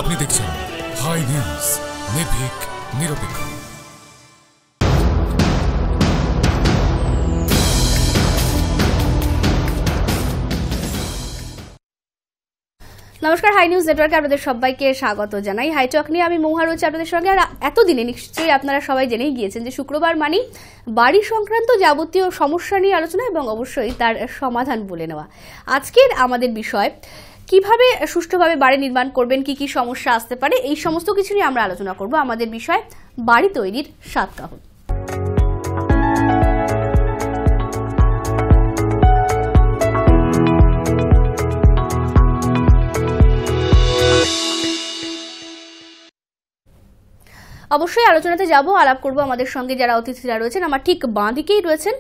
আপনি দেখছেন high news, নির্ভীক নিরপেক্ষ। নমস্কার, হাই নিউজ নেটওয়ার্কে আপনাদের সবাইকে স্বাগত জানাই। হাই টক নিয়ে আমি মহুয়া রয়েছে আপনাদের সঙ্গে। আর এতদিনে নিশ্চয়ই আপনারা সবাই জেনেই গিয়েছেন যে শুক্রবার মানেই বাড়ি সংক্রান্ত যাবতীয় সমস্যা নিয়ে আলোচনা এবং অবশ্যই তার সমাধান বলে নেওয়া। আজকের আমাদের বিষয় কিভাবে সুষ্ঠুভাবে বাড়ি নির্মাণ করবেন, কি কি সমস্যা আসতে পারে, এই সমস্ত কিছু নিয়ে আমরা আলোচনা করব। আমাদের বিষয় বাড়ি তৈরির সাতকাহন। অবশ্যই আলোচনাতে যাব, আলাপ করব। আমাদের সঙ্গে যারা অতিথিরা রয়েছেন, আমার ঠিক বাঁ দিকেই রয়েছেন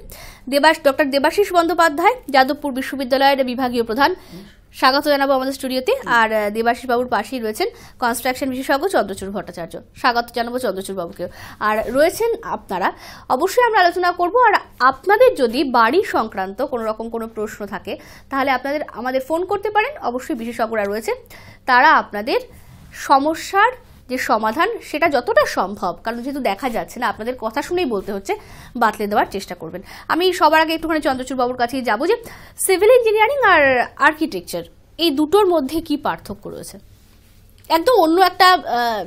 ডক্টর দেবাশিস বন্দ্যোপাধ্যায়, যাদবপুর বিশ্ববিদ্যালয়ের বিভাগীয় প্রধান। স্বাগত জানাবো আমাদের স্টুডিওতে। আর দেবাশিস বাবুর পাশেই রয়েছেন কনস্ট্রাকশন বিশেষজ্ঞ চন্দ্রচূড় ভট্টাচার্য। স্বাগত জানাবো চন্দ্রচূড় বাবুকেও। আর রয়েছেন আপনারা। অবশ্যই আমরা আলোচনা করব। আর আপনাদের যদি বাড়ি সংক্রান্ত কোনো রকম কোনো প্রশ্ন থাকে তাহলে আপনাদের আমাদের ফোন করতে পারেন। অবশ্যই বিশেষজ্ঞরা রয়েছে, তারা আপনাদের সমস্যার যে সমাধান সেটা যতটা সম্ভব, কারণ যেহেতু দেখা যাচ্ছে না, আপনাদের কথা শুনেই বলতে হচ্ছে, বাতলে দেওয়ার চেষ্টা করবেন। আমি সবার আগে একটুখানি চন্দ্রচূড় বাবুর কাছেই যাবো যে সিভিল ইঞ্জিনিয়ারিং আর আর্কিটেকচার এই দুটোর মধ্যে কি পার্থক্য রয়েছে। একদম অন্য একটা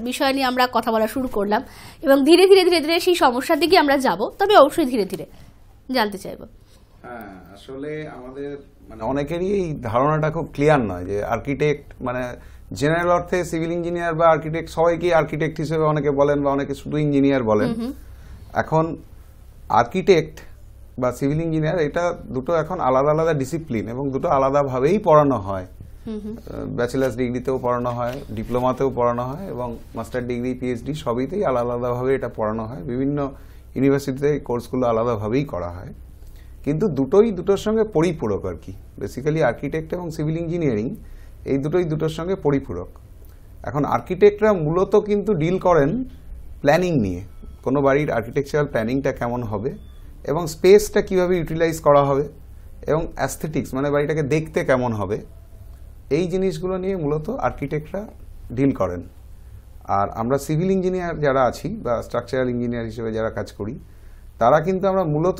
বিষয় নিয়ে আমরা কথা বলা শুরু করলাম এবং ধীরে ধীরে ধীরে ধীরে সেই সমস্যার দিকে আমরা যাব, তবে অবশ্যই ধীরে ধীরে জানতে চাইবো। হ্যাঁ, আসলে আমাদের অনেকেরই এই ধারণাটা খুব ক্লিয়ার নয় যে আর্কিটেক্ট জেনারেল অর্থে সিভিল ইঞ্জিনিয়ার বা আর্কিটেক্ট, সবাইকে আর্কিটেক্ট হিসেবে অনেকে বলেন বা অনেকে শুধু ইঞ্জিনিয়ার বলেন। এখন আর্কিটেক্ট বা সিভিল ইঞ্জিনিয়ার এটা দুটো এখন আলাদা আলাদা ডিসিপ্লিন এবং দুটো আলাদাভাবেই পড়ানো হয়। ব্যাচেলার্স ডিগ্রিতেও পড়ানো হয়, ডিপ্লোমাতেও পড়ানো হয় এবং মাস্টার ডিগ্রি পিএইচডি সবইতেই আলাদা আলাদাভাবে এটা পড়ানো হয়। বিভিন্ন ইউনিভার্সিটিতে কোর্সগুলো আলাদাভাবেই করা হয়, কিন্তু দুটোর সঙ্গে পরিপূরক আর কি। বেসিক্যালি আর্কিটেক্ট এবং সিভিল ইঞ্জিনিয়ারিং এই দুটোর সঙ্গে পরিপূরক। এখন আর্কিটেক্টরা মূলত কিন্তু ডিল করেন প্ল্যানিং নিয়ে, কোনো বাড়ির আর্কিটেকচারাল প্ল্যানিংটা কেমন হবে এবং স্পেসটা কিভাবে ইউটিলাইজ করা হবে এবং অ্যাস্থেটিক্স বাড়িটাকে দেখতে কেমন হবে, এই জিনিসগুলো নিয়ে মূলত আর্কিটেক্টরা ডিল করেন। আর আমরা সিভিল ইঞ্জিনিয়ার যারা আছি বা স্ট্রাকচারাল ইঞ্জিনিয়ার হিসেবে যারা কাজ করি, তারা কিন্তু আমরা মূলত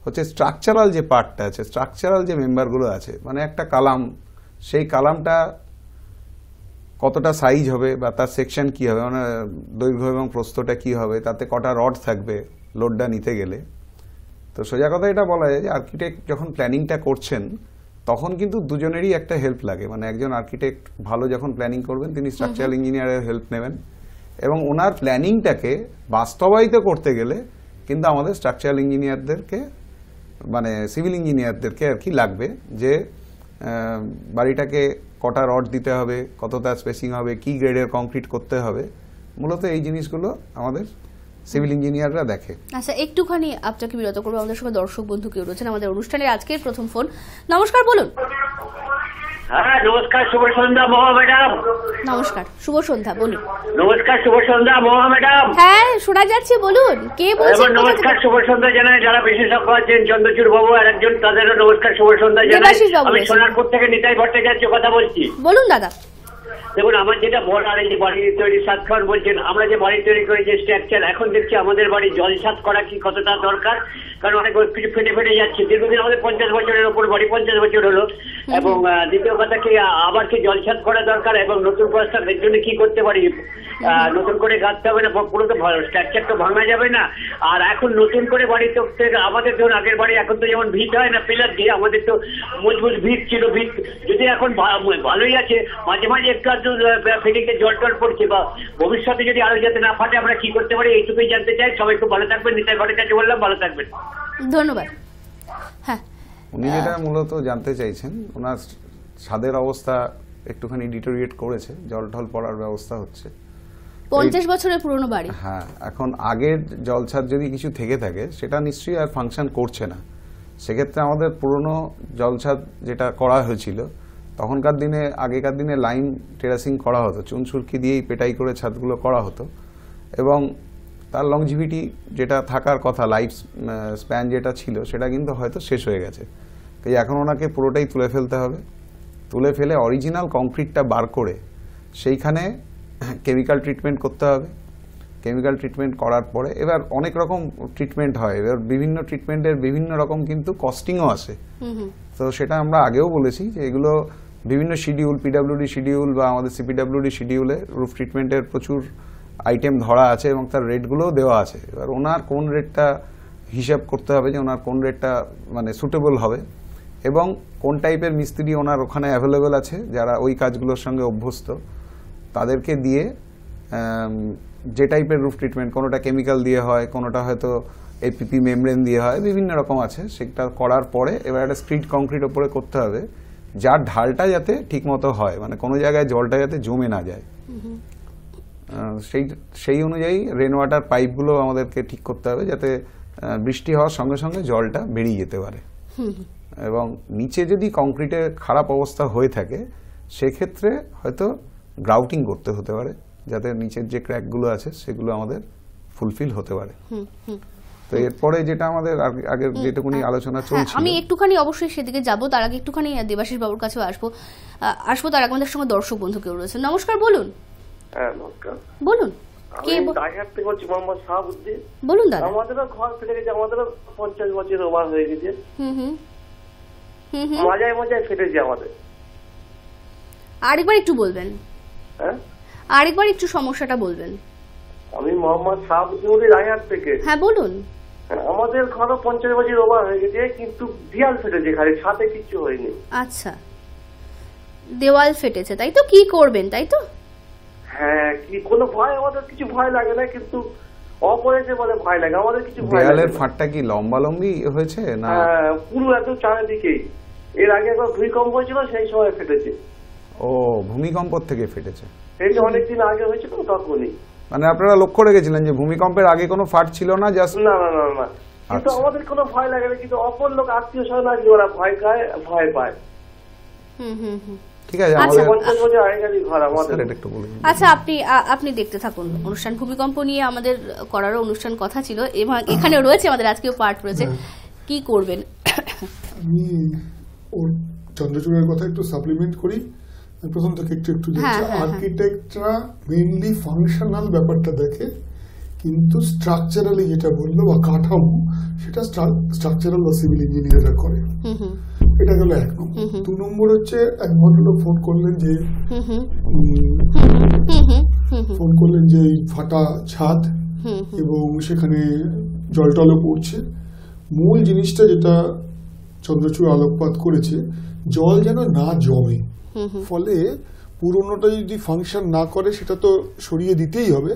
হচ্ছে স্ট্রাকচারাল যে পার্টটা আছে, স্ট্রাকচারাল যে মেম্বারগুলো আছে, একটা কালাম, সেই কালামটা কতটা সাইজ হবে বা তার সেকশন কি হবে, দৈর্ঘ্য এবং প্রস্থটা কি হবে, তাতে কটা রড থাকবে লোডটা নিতে গেলে। তো সোজা কথা এটা বলা যায় যে আর্কিটেক্ট যখন প্ল্যানিংটা করছেন তখন কিন্তু দুজনেরই একটা হেল্প লাগে। একজন আর্কিটেক্ট ভালো যখন প্ল্যানিং করবেন তিনি স্ট্রাকচারাল ইঞ্জিনিয়ারের হেল্প নেবেন এবং ওনার প্ল্যানিংটাকে বাস্তবায়িত করতে গেলে কিন্তু আমাদের স্ট্রাকচারাল ইঞ্জিনিয়ারদেরকে সিভিল ইঞ্জিনিয়ারদেরকে আর কি লাগবে, যে বাড়িটাকে কটা রড দিতে হবে, কতটা স্পেসিং হবে, কি গ্রেডের কংক্রিট করতে হবে, মূলত এই জিনিসগুলো আমাদের সিভিল ইঞ্জিনিয়াররা দেখে। আচ্ছা, একটুখানি আপনাকে বিরত করবো। আমাদের সঙ্গে দর্শক বন্ধু কেউ রয়েছেন আমাদের অনুষ্ঠানের আজকের প্রথম ফোন। নমস্কার, বলুন। হ্যাঁ, নমস্কার, শুভ সন্ধ্যা মহা ম্যাডাম। নমস্কার, শুভ সন্ধ্যা, বলুন। নমস্কার, শুভ সন্ধ্যা মহা ম্যাডাম। হ্যাঁ, শোনা যাচ্ছে, বলুন। কে বলছেন? নমস্কার, শুভ সন্ধ্যা জানাই যারা বিশেষজ্ঞ আছেন, চন্দ্রচূড় বাবু আর একজন, তাদেরও নমস্কার, শুভ সন্ধ্যা জানাই। আমি সোনারপুর থেকে নিতাই ভট্টাচার্য কথা বলছি। বলুন দাদা। দেখুন, আমার যেটা বলার, এই যে বাড়ি তৈরি সাতক্ষণ বলছেন, আমরা যে বাড়ি তৈরি করে যে স্ট্রাকচার, এখন দেখছি আমাদের বাড়ি জলছাদ করা কি কতটা দরকার, কারণ অনেক কিছু ফেটে ফেটে যাচ্ছে। দীর্ঘদিন আমাদের 50 বছরের ওপর বাড়ি, 50 বছর হলো। এবং দ্বিতীয় কথা কি, আবার কি জলছাদ করা দরকার এবং নতুন প্রস্তাবের জন্য কি করতে পারি, নতুন করে গাঁথতে হবে না, পুরো তো স্ট্রাকচার তো ভাঙা যাবে না। আর এখন নতুন করে বাড়ি তো আমাদের ধরুন আগের বাড়ি এখন তো যেমন ভিত হয় না পিলার দিয়ে, আমাদের তো মজবুত ভিত ছিল। ভিত যদি এখন ভালোই আছে, মাঝে মাঝে একটু ফিটিংয়ে জল টল পড়ছে, বা ভবিষ্যতে যদি আরো যাতে না ফাটে আমরা কি করতে পারি, এইটুকুই জানতে চাই। সবাই খুব ভালো থাকবেন। নিতাই ভট্টাচার্য বললাম, ভালো থাকবেন। ধন্যবাদ। হ্যাঁ, উনি যেটা মূলত জানতে চাইছেন, ওনার ছাদের অবস্থা একটুখানি ডিটোরিয়েট করেছে, জল টল পড়ার ব্যবস্থা হচ্ছে। 50 বছরের পুরনো বাড়ি। হ্যাঁ, এখন আগের জলছাদ যদি কিছু থেকে থাকে সেটা নিশ্চয়ই আর ফাংশন করছে না। সেক্ষেত্রে আমাদের পুরনো জলছাদ যেটা করা হয়েছিল তখনকার দিনে, আগেকার দিনে লাইন টেরাসিং করা হতো, চুন সুরকি দিয়েই পেটাই করে ছাদগুলো করা হতো এবং তার লংজিভিটি যেটা থাকার কথা, লাইফ স্প্যান যেটা ছিল, সেটা কিন্তু হয়তো শেষ হয়ে গেছে। তাই এখন ওনাকে পুরোটাই তুলে ফেলতে হবে। তুলে ফেলে অরিজিনাল কংক্রিটটা বার করে সেইখানে কেমিক্যাল ট্রিটমেন্ট করতে হবে। কেমিক্যাল ট্রিটমেন্ট করার পরে এবার অনেক রকম ট্রিটমেন্ট হয়, এবার বিভিন্ন ট্রিটমেন্টের বিভিন্ন রকম কিন্তু কস্টিংও আসে। তো সেটা আমরা আগেও বলেছি যে এগুলো বিভিন্ন শিডিউল, পিডব্লিউডি শিডিউল বা আমাদের সিপিডব্লিউডি শিডিউলে রুফ ট্রিটমেন্টের প্রচুর আইটেম ধরা আছে এবং তার রেটগুলোও দেওয়া আছে। এবার ওনার কোন রেটটা হিসাব করতে হবে যে ওনার কোন রেটটা মানে সুটেবল হবে এবং কোন টাইপের মিস্ত্রি ওনার ওখানে অ্যাভেলেবেল আছে যারা ওই কাজগুলোর সঙ্গে অভ্যস্ত, তাদেরকে দিয়ে যে টাইপের রুফ ট্রিটমেন্ট, কোনোটা কেমিক্যাল দিয়ে হয়, কোনোটা হয়তো এপিপি মেমব্রেন দিয়ে হয়, বিভিন্ন রকম আছে। সেটা করার পরে এবার একটা স্ক্রিড কংক্রিট ওপরে করতে হবে যার ঢালটা যাতে ঠিক মতো হয়, মানে কোনো জায়গায় জলটা যাতে জমে না যায়। সেই অনুযায়ী রেন ওয়াটার পাইপগুলো আমাদেরকে ঠিক করতে হবে যাতে বৃষ্টি হওয়ার সঙ্গে সঙ্গে জলটা বেরিয়ে যেতে পারে। এবং নিচে যদি কংক্রিটের খারাপ অবস্থা হয়ে থাকে সেক্ষেত্রে হয়তো গ্রাউটিং করতে হতে পারে যাতে নিচের যে ক্র্যাকগুলো আছে সেগুলো আমাদের ফুলফিল হতে পারে। তো এরপরে যেটা আমাদের আগের যেটুকুনি আলোচনা চলছে, আমি একটুখানি অবশ্যই সেদিকে যাব, তার আগে একটুখানি দেবাশিস বাবুর কাছেও আসবো। তার আগে আমাদের সঙ্গে দর্শক বন্ধু কেউ রয়েছে। নমস্কার, বলুন। হ্যাঁ নমস্কার, বলুন। বলুন দাদা। আমাদেরও ঘর ফেটে গেছে, আমাদেরও 50 বছর ওভার হয়ে গেছে। মজায় মজায় ফেটেছে আমাদের। আরেকবার একটু বলবেন। হ্যাঁ, আরেকবার একটু সমস্যাটা বলবেন। আমি মোহাম্মদ শাহাবুদ্দিন রায়হাট থেকে। হ্যাঁ বলুন। আমাদের ঘরও 50 বছর ওভার হয়ে গেছে, কিন্তু দেয়াল ফেটেছে, খালি ছাদে কিছু হয়নি। আচ্ছা, দেওয়াল ফেটেছে, তাই তো? কি করবেন, তাই তো? হ্যাঁ, কি কোনো ভয়, আমাদের কিছু ভয় লাগে না, কিন্তু অপরেছে বলে ভয় লাগে। আমাদের কিছু ভয় লাগে। দেয়ালের ফাঁটটা কি লম্বালম্বি হয়েছে না? হ্যাঁ, পুরো একদম চারিদিকেই। এর আগে একবার ভূমিকম্প হয়েছিল, সেই সময় ফেটেছে। ও, ভূমিকম্প থেকে ফেটেছে? এই যে অনেকদিন আগে হয়েছিল তখনই। মানে আপনারা লক্ষ্য রেখেছিলেন যে ভূমিকম্পের আগে কোনো ফাট ছিল না? জাস্ট না না না না, কিন্তু আমাদের কোনো ভয় লাগে না, কিন্তু অপর লোক আত্মীয় স্বজন আছে ওরা ভয় পায়। ঠিক আছে, আচ্ছা, আমাদের 50 বছর আগেকারই ঘর আমাদের। স্যার, এটা একটু বলুন। আচ্ছা, আপনি দেখতে থাকুন অনুষ্ঠান। ভূমিকম্প নিয়ে আমাদের করারও অনুষ্ঠান কথা ছিল এবং এখানে রয়েছে আমাদের আজকেও পার্ট রয়েছে। কি করবেন? আমি ওর চন্দ্রচূড়ের কথা একটু সাপ্লিমেন্ট করি। প্রথম থেকে একটু দেখছি, আর্কিটেক্টরা মেইনলি ফাংশনাল ব্যাপারটা দেখে, কিন্তু স্ট্রাকচারালি যেটা বললো বা কাঠামো, সেটা স্ট্রাকচারাল বা সিভিল ইঞ্জিনিয়াররা করে। এটা গেল 1 নম্বর। 2 নম্বর হচ্ছে এক ভদ্রলোক ফোন করলেন যে এই ফাটা ছাদ এবং সেখানে জল টলও পড়ছে। মূল জিনিসটা যেটা চন্দ্রচূড় আলোকপাত করেছে, জল যেন না জমে, ফলে পুরোনোটা যদি ফাংশন না করে সেটা তো সরিয়ে দিতেই হবে,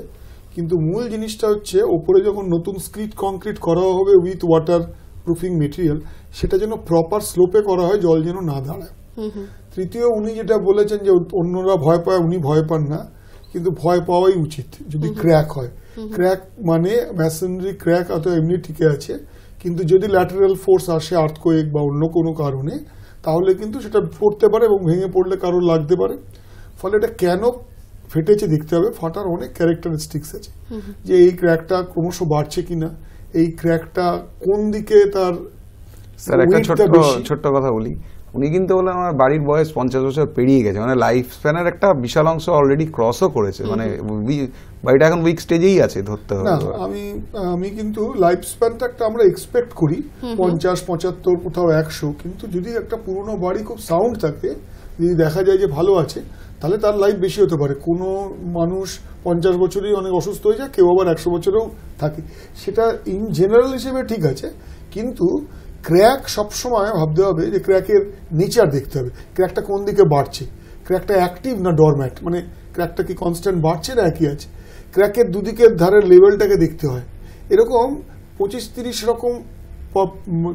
কিন্তু মূল জিনিসটা হচ্ছে ওপরে যখন নতুন স্ক্রিড কংক্রিট করা হবে উইথ ওয়াটার প্রুফিং মেটেরিয়াল, সেটা যেন প্রপার স্লোপে করা হয়, জল যেন না দাঁড়ায়। তৃতীয়, উনি যেটা বলেছেন যে অন্যরা ভয় পায়, উনি ভয় পান না, কিন্তু ভয় পাওয়াই উচিত যদি ক্র্যাক হয়। ক্র্যাক মানে ম্যাসনরি ক্র্যাক অথবা এমনি ঠিকই আছে, কিন্তু যদি ল্যাটারাল ফোর্স আসে, আর্থকোয়েক বা অন্য কোনো কারণে, তাহলে কিন্তু সেটা পড়তে পারে এবং ভেঙে পড়লে কারোর লাগতে পারে। ফলে এটা কেন ফেটেছে দেখতে হবে। ফাটার অনেক ক্যারেক্টারিস্টিক্স আছে, যে এই ক্র্যাকটা ক্রমশ বাড়ছে কিনা, এই ক্র্যাকটা কোন দিকে তার। স্যার, একটা ছোট্ট কথা বলি। উনি কিন্তু বললেন আমার বাড়ির বয়স 50 বছর পেরিয়ে গেছে, মানে লাইফ স্প্যানের একটা বিশাল অংশ অলরেডি ক্রসও করেছে, মানে বাড়িটা এখন উইক স্টেজেই আছে ধরতে হবে। আমি কিন্তু লাইফ স্প্যানটা একটা আমরা এক্সপেক্ট করি 50, 75, কোথাও 100, কিন্তু যদি একটা পুরনো বাড়ি খুব সাউন্ড থাকে, যদি দেখা যায় যে ভালো আছে, তাহলে তার লাইফ বেশি হতে পারে। কোনো মানুষ 50 বছরেই অনেক অসুস্থ হয়ে যায়, কেউ আবার 100 বছরেও থাকে, সেটা ইন জেনারেল হিসেবে ঠিক আছে। কিন্তু ক্র্যাক সবসময় ভাবতে হবে যে ক্র্যাকের নেচার দেখতে হবে, ক্র্যাকটা কোন দিকে বাড়ছে, ক্র্যাকটা অ্যাক্টিভ না ডরম্যাট, মানে ক্র্যাকটা কি কনস্ট্যান্ট বাড়ছে না একই আছে। ক্র্যাকের দুদিকের ধারের লেভেলটাকে দেখতে হয়। এরকম 25-30 রকম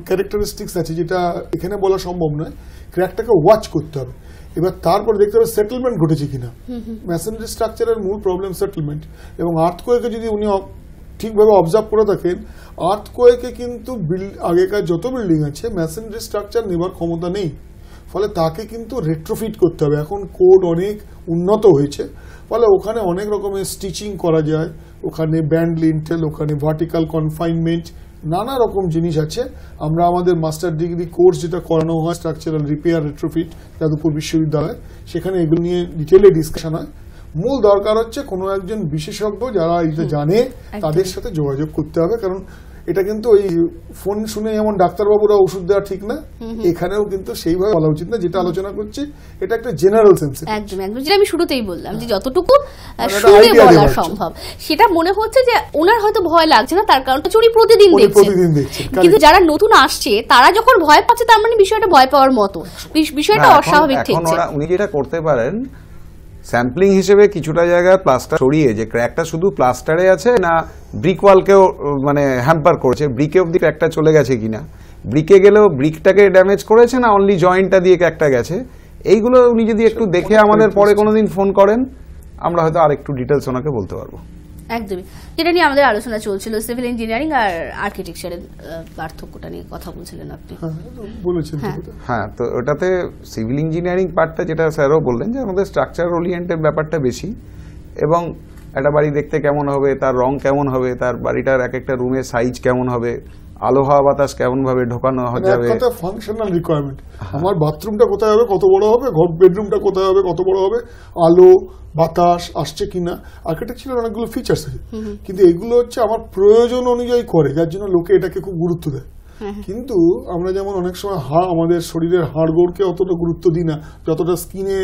ক্যারেক্টারিস্টিক্স আছে যেটা এখানে বলা সম্ভব নয়। ক্র্যাকটাকে ওয়াচ করতে হবে। এবার তারপরে দেখতে হবে সেটেলমেন্ট ঘটেছে কিনা। ম্যাসনরি স্ট্রাকচারের মূল প্রবলেম সেটেলমেন্ট, এবং আর্থকোয়েকে যদি উনি ঠিকভাবে অবজার্ভ করে থাকেন, আর্থকোয়েকে কিন্তু আগেকার যত বিল্ডিং আছে ম্যাসনরি স্ট্রাকচার নেবার ক্ষমতা নেই, ফলে তাকে কিন্তু রেট্রোফিট করতে হবে। এখন কোড অনেক উন্নত হয়েছে, ফলে ওখানে অনেক রকমের স্টিচিং করা যায়, ওখানে ব্যান্ড লিন্টেল, ওখানে ভার্টিক্যাল কনফাইনমেন্ট, নানা রকম জিনিস আছে। আমরা আমাদের মাস্টার ডিগ্রি কোর্স যেটা করানো হয় স্ট্রাকচারাল রিপেয়ার রেট্রোফিট যাদবপুর বিশ্ববিদ্যালয়, সেখানে এগুলো নিয়ে ডিটেলে ডিসকাশন হয়। মূল দরকার হচ্ছে কোনো একজন বিশেষজ্ঞ যারা এটা জানে তাদের সাথে যোগাযোগ করতে হবে, কারণ এটা কিন্তু ওই ফোন শুনে যেমন ডাক্তারবাবুরা ওষুধ দেওয়া ঠিক না, এখানেও কিন্তু সেইভাবে বলা উচিত না। যেটা আলোচনা করছি এটা একটা জেনারেল সেন্স। একদম একদম, যেটা আমি শুরুতেই বললাম যে যতটুকু শুনে বলা সম্ভব, সেটা মনে হচ্ছে যে ওনার হয়তো ভয় লাগছে না, তার কারণটা উনি প্রতিদিন দেখছে। কিন্তু যারা নতুন আসছে তারা যখন ভয় পাচ্ছে, তার মানে বিষয়টা ভয় পাওয়ার মতো, বিষয়টা অস্বাভাবিক ঠেকছে। উনি যেটা করতে পারেন, স্যাম্পলিং হিসেবে কিছুটা জায়গায় প্লাস্টার সরিয়ে, যে ক্র্যাকটা শুধু প্লাস্টারে আছে না ব্রিক ওয়ালকেও মানে হ্যাম্পার করেছে, ব্রিকে অব্দি ক্র্যাকটা চলে গেছে কিনা, ব্রিকে গেলেও ব্রিকটাকে ড্যামেজ করেছে না অনলি জয়েন্টটা দিয়ে ক্র্যাকটা গেছে, এইগুলো উনি যদি একটু দেখে আমাদের পরে কোনোদিন ফোন করেন, আমরা হয়তো আরেকটু ডিটেলস ওনাকে বলতে পারবো। একদমই, যেটা নিয়ে আমাদের আলোচনা চলছিল, সিভিল ইঞ্জিনিয়ারিং আর আর্কিটেকচারের পার্থক্যটা নিয়ে কথা বলছিলেন আপনি। হ্যাঁ, তো ওটাতে সিভিল ইঞ্জিনিয়ারিং পার্টটা যেটা স্যারও বললেন যে আমাদের স্ট্রাকচার ওরিয়েন্টেড ব্যাপারটা বেশি, এবং একটা বাড়ি দেখতে কেমন হবে, তার রং কেমন হবে, তার বাড়িটার এক একটা রুমের সাইজ কেমন হবে, আলো হাওয়া বাতাস কেমন ভাবে ঢোকানো যাবে, একটা ফাংশনাল রিকোয়ারমেন্ট। আমার বাথরুমটা কোথায় হবে, কত বড় হবে, ঘর বেডরুমটা কোথায় হবে, কত বড় হবে, আলো বাতাস আসছে কিনা। আর্কিটেকচারের অনেকগুলো ফিচার্স আছে, কিন্তু এগুলো হচ্ছে আমার প্রয়োজন অনুযায়ী করে, যার জন্য লোকে এটাকে খুব গুরুত্ব দেয়। কিন্তু আমরা যেমন অনেক সময় আমাদের শরীরের হাড়গোড়কে অতটা গুরুত্ব দিই না যতটা স্কিনে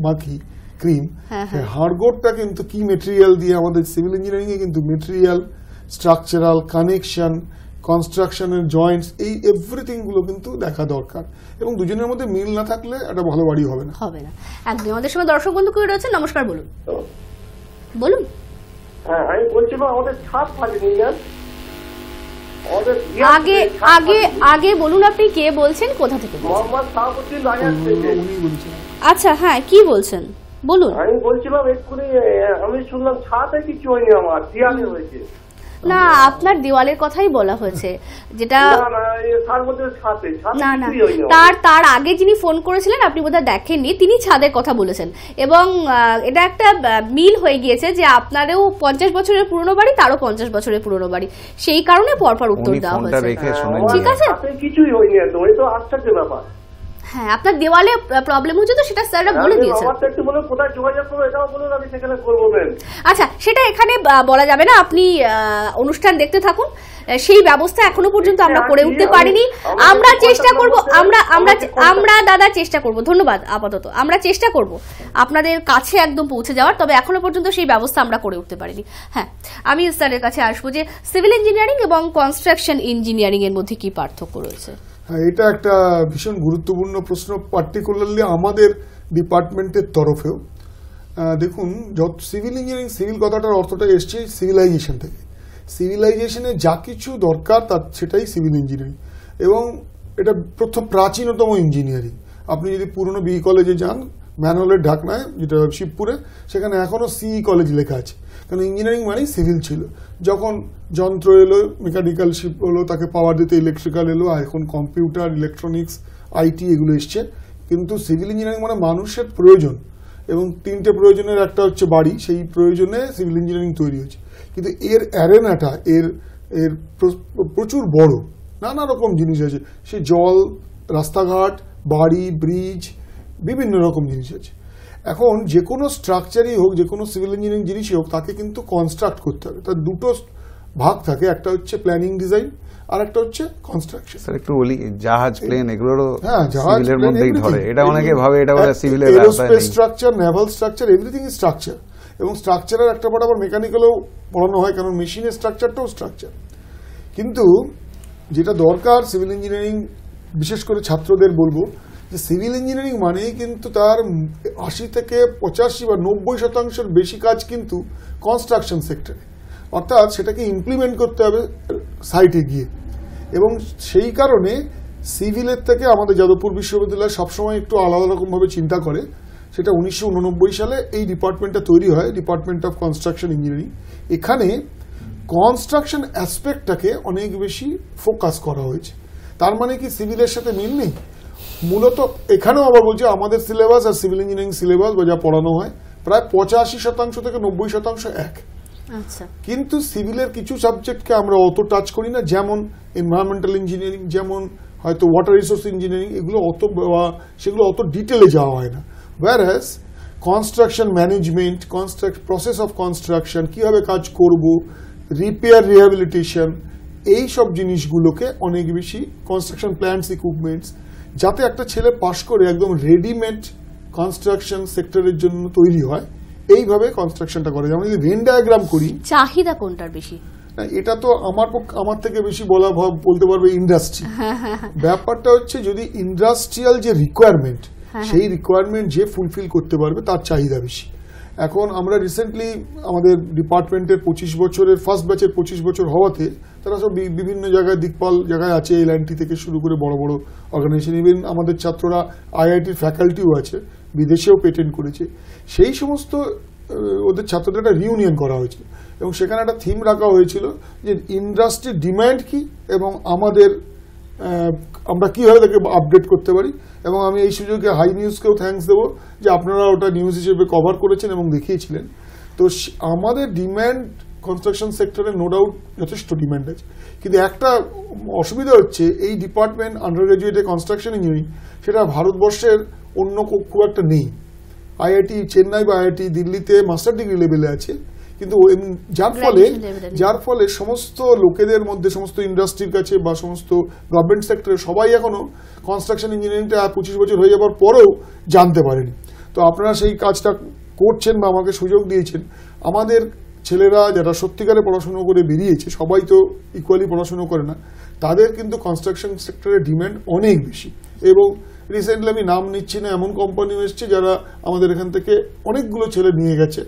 মাখি ক্রিম। হাড়গোড়টা কিন্তু কি মেটেরিয়াল দিয়ে, আমাদের সিভিল ইঞ্জিনিয়ারিং এ কিন্তু মেটেরিয়াল, স্ট্রাকচারাল কানেকশন, কনস্ট্রাকশনের জয়েন্টস, এই এভরিথিং গুলো কিন্তু দেখা দরকার, এবং দুজনের মধ্যে মিল না থাকলে একটা ভালো বাড়ি হবে না। একদম। আমাদের সঙ্গে দর্শক বন্ধু কেউ রয়েছে, নমস্কার, বলুন। বলুন। হ্যাঁ, আমি বলছিলাম আমাদের ছাদ ফাটেনি না, আগে আগে আগে বলুন, আপনি কে বলছেন, কোথা থেকে? মোহাম্মদ শাহাবুদ্দিন রাজার থেকে। আচ্ছা, হ্যাঁ, কি বলছেন বলুন। আমি বলছিলাম এক্ষুনি আমি শুনলাম ছাদে কিছু হয়নি, আমার দেয়ালে হয়েছে। না, আপনার দেওয়ালের কথাই বলা হয়েছে, যেটা না না, তার আগে যিনি ফোন করেছিলেন আপনি বোধহয় দেখেননি, তিনি ছাদের কথা বলেছেন, এবং এটা একটা মিল হয়ে গিয়েছে যে আপনারও 50 বছরের পুরনো বাড়ি, তারও 50 বছরের পুরনো বাড়ি, সেই কারণে পরপর উত্তর দেওয়া হয়েছে। ঠিক আছে, কিছুই হয়নি, একদম এটা আশ্চর্য ব্যাপার। হ্যাঁ, আপনার দেওয়ালে প্রবলেম হচ্ছে তো সেটা স্যাররা বলে দিয়েছেন। আচ্ছা, সেটা এখানে বলা যাবে না, আপনি অনুষ্ঠান দেখতে থাকুন, সেই ব্যবস্থা এখনো পর্যন্ত আমরা করে উঠতে পারিনি। আমরা চেষ্টা করব, আমরা দাদা চেষ্টা করব, ধন্যবাদ। আপাতত আমরা চেষ্টা করব আপনাদের কাছে একদম পৌঁছে যাওয়ার, তবে এখনো পর্যন্ত সেই ব্যবস্থা আমরা করে উঠতে পারিনি। হ্যাঁ, আমি স্যারের কাছে আসবো যে সিভিল ইঞ্জিনিয়ারিং এবং কনস্ট্রাকশন ইঞ্জিনিয়ারিং এর মধ্যে কি পার্থক্য রয়েছে। হ্যাঁ, এটা একটা ভীষণ গুরুত্বপূর্ণ প্রশ্ন, পার্টিকুলারলি আমাদের ডিপার্টমেন্টের তরফেও। দেখুন, সিভিল ইঞ্জিনিয়ারিং, সিভিল কথাটার অর্থটা এসছে সিভিলাইজেশন থেকে। সিভিলাইজেশনে যা কিছু দরকার তার সেটাই সিভিল ইঞ্জিনিয়ারিং, এবং এটা প্রথম প্রাচীনতম ইঞ্জিনিয়ারিং। আপনি যদি পুরনো বিই কলেজে যান, ম্যানহোলের ঢাকনায়, যেটা শিবপুরে, সেখানে এখনো সিই কলেজ লেখা আছে, কারণ ইঞ্জিনিয়ারিং মানেই সিভিল ছিল। যখন যন্ত্র এলো, মেকানিক্যাল শিপ হলো, তাকে পাওয়ার দিতে ইলেকট্রিক্যাল এলো, আর এখন কম্পিউটার, ইলেকট্রনিক্স, আইটি এগুলো এসছে। কিন্তু সিভিল ইঞ্জিনিয়ারিং মানে মানুষের প্রয়োজন, এবং 3টে প্রয়োজনের একটা হচ্ছে বাড়ি, সেই প্রয়োজনে সিভিল ইঞ্জিনিয়ারিং তৈরি হয়েছে। কিন্তু এর অ্যারেনাটা এর প্রচুর বড়, নানা রকম জিনিস আছে, সে জল, রাস্তাঘাট, বাড়ি, ব্রিজ, বিভিন্ন রকম জিনিস আছে। এখন যে কোনো স্ট্রাকচারই হোক, যে কোনো সিভিল ইঞ্জিনিয়ারিং জিনিসই হোক, তাকে কিন্তু কনস্ট্রাক্ট করতে হবে। তার দুটো ভাগ থাকে, একটা হচ্ছে প্ল্যানিং ডিজাইন, আর একটা হচ্ছে কনস্ট্রাকশন। স্যার একটু বলি, জাহাজ, প্লেন, এগুলোরও সিভিলের মধ্যেই ধরে, এটা অনেকে ভাবে এটা বলে সিভিলের আওতায় নেই। Structure, Naval structure, everything is structure, এবং স্ট্রাকচারের একটা পার্ট আবার মেকানিক্যালও পড়ানো হয়, কারণ মেশিনের স্ট্রাকচারটাও স্ট্রাকচার। কিন্তু যেটা দরকার সিভিল ইঞ্জিনিয়ারিং, বিশেষ করে ছাত্রদের বলবো যে সিভিল ইঞ্জিনিয়ারিং মানেই কিন্তু তার 80 থেকে 85 বা 90% বেশি কাজ কিন্তু কনস্ট্রাকশন সেক্টরে, অর্থাৎ সেটাকে ইমপ্লিমেন্ট করতে হবে সাইটে গিয়ে। এবং সেই কারণে সিভিলের থেকে আমাদের যাদবপুর বিশ্ববিদ্যালয় সবসময় একটু আলাদা রকমভাবে চিন্তা করে। সেটা 1989 সালে এই ডিপার্টমেন্টটা তৈরি হয়, ডিপার্টমেন্ট অফ কনস্ট্রাকশন ইঞ্জিনিয়ারিং। এখানে কনস্ট্রাকশন অ্যাসপেক্টটাকে অনেক বেশি ফোকাস করা হয়েছে। তার মানে কি সিভিলের সাথে মিল নেই? মূলত এখানেও আবার বলছি, আমাদের সিলেবাস আর সিভিল ইঞ্জিনিয়ারিং সিলেবাস বা যা পড়ানো হয় প্রায় 85% থেকে 90% এক। কিন্তু সিভিলের কিছু সাবজেক্টকে আমরা অত টাচ করি না, যেমন এনভায়রনমেন্টাল ইঞ্জিনিয়ারিং, যেমন হয়তো ওয়াটার রিসোর্স ইঞ্জিনিয়ারিং, এগুলো সেগুলো অত ডিটেলে যাওয়া হয় না। Whereas construction management, process of construction, কিভাবে কাজ করব, রিপেয়ার, রিহ্যাবিলিটেশন, এই সব জিনিসগুলোকে অনেক বেশি, কনস্ট্রাকশন প্ল্যান্টস, ইকুইপমেন্টস, যাতে একটা ছেলে পাশ করে একদম রেডিমেড কনস্ট্রাকশন সেক্টরের জন্য তৈরি হয়, এইভাবে কনস্ট্রাকশনটা করে। যেমন যদি ভেন ডায়াগ্রাম করি, চাহিদা কোনটার বেশি? এটা তো আমার থেকে বেশি বলতে পারবে ইন্ডাস্ট্রি। ব্যাপারটা হচ্ছে যদি ইন্ডাস্ট্রিয়াল যে রিকোয়ারমেন্ট, সেই রিকোয়ারমেন্ট যে ফুলফিল করতে পারবে তার চাহিদা বেশি। এখন আমরা রিসেন্টলি আমাদের ডিপার্টমেন্টের 25 বছরের ফার্স্ট ব্যাচের 25 বছর হওয়াতে তারা সব বিভিন্ন জায়গায় দিকপাল জায়গায় আছে, LNT থেকে শুরু করে বড় বড় অর্গানাইজেশন, ইভেন আমাদের ছাত্ররা IITর ফ্যাকাল্টিও আছে, বিদেশেও পেটেন্ট করেছে। সেই সমস্ত ওদের ছাত্রদের একটা রিউনিয়ন করা হয়েছিল এবং সেখানে একটা থিম রাখা হয়েছিল যে ইন্ডাস্ট্রির ডিমান্ড কি এবং আমরা কিভাবে তাকে আপডেট করতে পারি। এবং আমি এই সুযোগে হাই নিউজকেও থ্যাঙ্কস দেবো যে আপনারা ওটা নিউজ হিসেবে কভার করেছেন এবং দেখিয়েছিলেন। তো আমাদের ডিম্যান্ড কনস্ট্রাকশন সেক্টরে নো ডাউট যথেষ্ট ডিম্যান্ড আছে, কিন্তু একটা অসুবিধা হচ্ছে এই ডিপার্টমেন্ট আন্ডার গ্রাজুয়েটে কনস্ট্রাকশন ইঞ্জিনিয়ারিং সেটা ভারতবর্ষের অন্য খুব একটা নেই। IIT চেন্নাই বা IIT দিল্লিতে মাস্টার ডিগ্রি লেভেলে আছে, কিন্তু যার ফলে সমস্ত লোকেদের মধ্যে, সমস্ত ইন্ডাস্ট্রির কাছে বা সমস্ত গভর্নমেন্ট সেক্টরে সবাই এখনো কনস্ট্রাকশন ইঞ্জিনিয়ারিংটা 25 বছর হয়ে যাওয়ার পরেও জানতে পারেনি। তো আপনারা সেই কাজটা করছেন বা আমাকে সুযোগ দিয়েছেন। আমাদের ছেলেরা যারা সত্যিকারে পড়াশুনো করে বেরিয়েছে, সবাই তো ইকুয়ালি পড়াশুনো করে না, তাদের কিন্তু কনস্ট্রাকশন সেক্টরের ডিম্যান্ড অনেক বেশি। এবং রিসেন্টলি আমি নাম নিচ্ছি না, এমন কোম্পানিও এসছে যারা আমাদের এখান থেকে অনেকগুলো ছেলে নিয়ে গেছে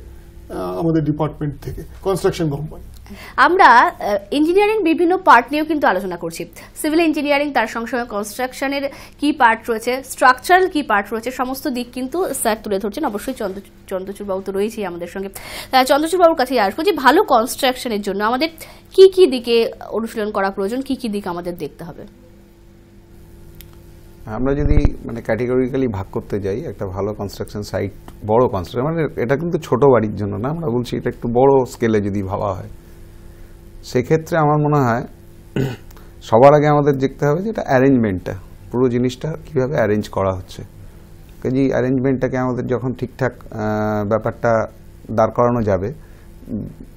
আমাদের ডিপার্টমেন্ট থেকে, কনস্ট্রাকশন কোম্পানি। আমরা ইঞ্জিনিয়ারিং বিভিন্ন পার্ট নিয়েও কিন্তু আলোচনা করছি। সিভিল ইঞ্জিনিয়ারিং, তার সঙ্গে সঙ্গে কনস্ট্রাকশনের কি পার্ট রয়েছে, স্ট্রাকচারাল কি পার্ট রয়েছে, সমস্ত দিক কিন্তু স্যার তুলে ধরছেন। অবশ্যই চন্দ্রচূড় বাবু তো রয়েছেই আমাদের সঙ্গে। চন্দ্রচূড় বাবুর কাছেই আসবো যে ভালো কনস্ট্রাকশনের জন্য আমাদের কি কি দিকে অনুশীলন করা প্রয়োজন, কি কি দিক আমাদের দেখতে হবে? আমরা যদি ক্যাটেগরিক্যালি ভাগ করতে যাই, একটা ভালো কনস্ট্রাকশন সাইট, বড় কনস্ট্রাকশন, এটা কিন্তু ছোট বাড়ির জন্য না, আমরা বলছি এটা একটু বড় স্কেলে যদি ভাবা হয়, সেক্ষেত্রে আমার মনে হয় সবার আগে আমাদের দেখতে হবে যে এটা অ্যারেঞ্জমেন্টটা, পুরো জিনিসটা কীভাবে অ্যারেঞ্জ করা হচ্ছে। কাজে অ্যারেঞ্জমেন্টটাকে আমাদের যখন ঠিকঠাক ব্যাপারটা দাঁড় করানো যাবে,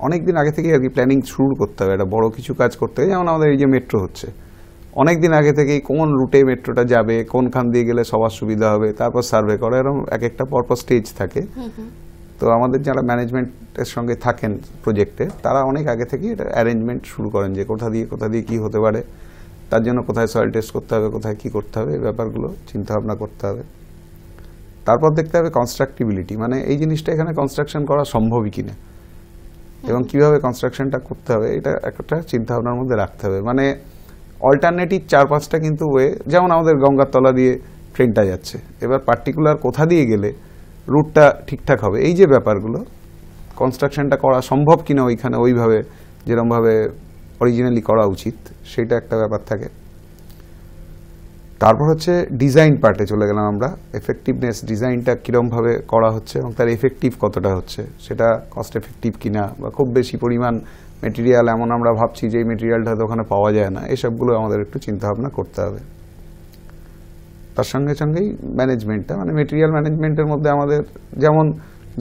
অনেক দিন আগে থেকে আর কি প্ল্যানিং শুরু করতে হবে। একটা বড় কিছু কাজ করতে হবে, যেমন আমাদের এই যে মেট্রো হচ্ছে, অনেক দিন আগে থেকেই কোন রুটে মেট্রোটা যাবে, কোনখান দিয়ে গেলে সবার সুবিধা হবে, তারপর সার্ভে করা, এরকম এক একটা পরপর স্টেজ থাকে। তো আমাদের যারা ম্যানেজমেন্টের সঙ্গে থাকেন প্রজেক্টে, তারা অনেক আগে থেকেই এটা অ্যারেঞ্জমেন্ট শুরু করেন যে কোথা দিয়ে কি হতে পারে, তার জন্য কোথায় সয়েল টেস্ট করতে হবে, কোথায় কি করতে হবে, এই ব্যাপারগুলো চিন্তাভাবনা করতে হবে। তারপর দেখতে হবে কনস্ট্রাক্টিবিলিটি, এই জিনিসটা এখানে কনস্ট্রাকশন করা সম্ভবই কিনা এবং কিভাবে কনস্ট্রাকশনটা করতে হবে, এটা একটা চিন্তাভাবনার মধ্যে রাখতে হবে। অল্টারনেটিভ 4-5টা কিন্তু ওয়ে, যেমন আমাদের গঙ্গার তলা দিয়ে ট্রেনটা যাচ্ছে, এবার পার্টিকুলার কোথা দিয়ে গেলে রুটটা ঠিকঠাক হবে, এই যে ব্যাপারগুলো, কনস্ট্রাকশনটা করা সম্ভব কিনা ওইখানে ওইভাবে যেরকমভাবে অরিজিনালি করা উচিত, সেটা একটা ব্যাপার থাকে। তারপর হচ্ছে ডিজাইন পার্টে চলে গেলাম আমরা, এফেক্টিভনেস, ডিজাইনটা কীরকমভাবে করা হচ্ছে এবং তার এফেক্টিভ কতটা হচ্ছে, সেটা কস্ট এফেক্টিভ কিনা, বা খুব বেশি পরিমাণ মেটেরিয়াল এমন আমরা ভাবছি যে এই মেটেরিয়ালটা হয়তো ওখানে পাওয়া যায় না, এসবগুলো আমাদের একটু চিন্তাভাবনা করতে হবে। তার সঙ্গে সঙ্গেই ম্যানেজমেন্টটা, মেটেরিয়াল ম্যানেজমেন্টের মধ্যে আমাদের যেমন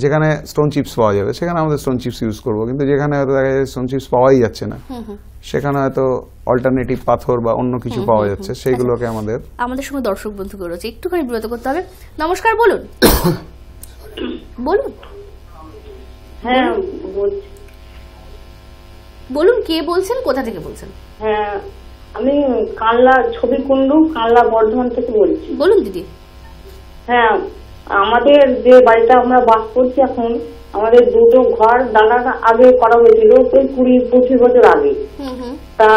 যেখানে স্টোন চিপস পাওয়া যাবে সেখানে আমাদের স্টোন চিপস ইউজ করবো, কিন্তু যেখানে হয়তো দেখা যায় স্টোন চিপস পাওয়াই যাচ্ছে না, সেখানে হয়তো অল্টারনেটিভ পাথর বা অন্য কিছু পাওয়া যাচ্ছে, সেইগুলোকে আমাদের সঙ্গে দর্শক বন্ধু রয়েছে, একটুখানি বিরত করতে হবে। নমস্কার, বলুন। বলুন। হ্যাঁ বলুন, কে বলছেন, কোথা থেকে বলছেন? হ্যাঁ, আমি কানলা ছবি কুন্ডু, কানলা বর্ধমান থেকে বলছি। বলুন দিদি। হ্যাঁ, আমাদের যে বাড়িটা আমরা বাস করছি এখন, আমাদের দুটো ঘর দালান আগে করা হয়েছিল, 20-25 বছর আগে। তা